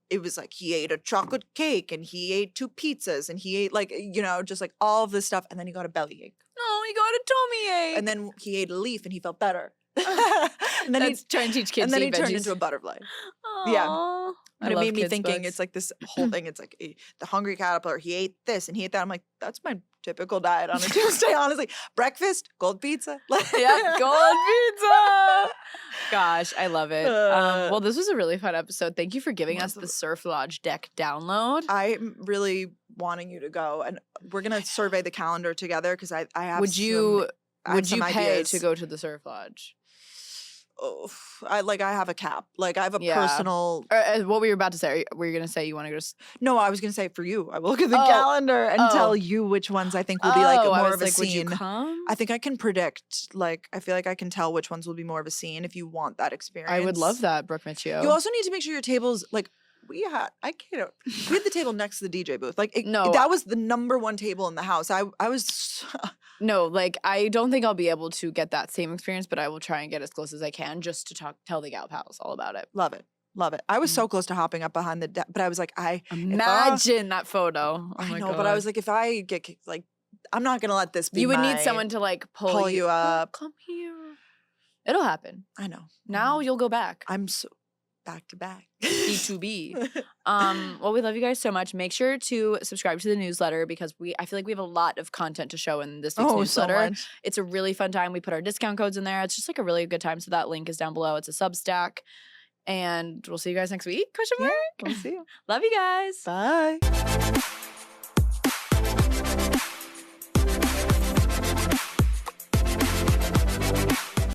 it was like he ate a chocolate cake and he ate 2 pizzas and he ate just like all of this stuff. And then he got a bellyache. Oh, he got a tummy ache. And then he ate a leaf and he felt better. And then That's trying to teach kids. And then to he eat turned veggies. into a butterfly. Aww. Yeah. And it made me thinking, books. it's like this whole thing. It's like the hungry caterpillar, he ate this and he ate that. I'm like, that's my typical diet on a Tuesday, honestly. Breakfast, gold pizza. Yeah, gold pizza. Gosh, I love it. Well, this was a really fun episode. Thank you for giving us the Surf Lodge deck download. I'm really wanting you to go, and we're going to survey the calendar together because I have Would you pay ideas. to go to the Surf Lodge? I have a cap. Like I have a Yeah. personal. What were you about to say? Were you going to say you want to go to... No, I was gonna say for you. I will look at the Oh. calendar and Oh. tell you which ones I think will be like I more was of a like, would you scene. come? I think I can predict. Like I feel like I can tell which ones will be more of a scene if you want that experience. I would love that, Brooke Mitchell. You also need to make sure your tables like. We had the table next to the DJ booth. Like No. that was the number one table in the house. I was No, like I don't think I'll be able to get that same experience, but I will try and get as close as I can just to tell the gal pals all about it. love it. I was so close to hopping up behind the desk, but I was like, Imagine that photo. Oh I my know, God. but I was like, if I get kicked, like, I'm not gonna let this be. You would need my- someone to like pull you up. Come here. It'll happen. I know. Now you'll go back. I'm so back to back. B2B. Well, we love you guys so much. Make sure to subscribe to the newsletter because I feel like we have a lot of content to show in this week's So newsletter. much. It's a really fun time. We put our discount codes in there. It's just like a really good time. So that link is down below. It's a Substack. And we'll see you guys next week. Question mark. We'll see you. Love you guys. Bye.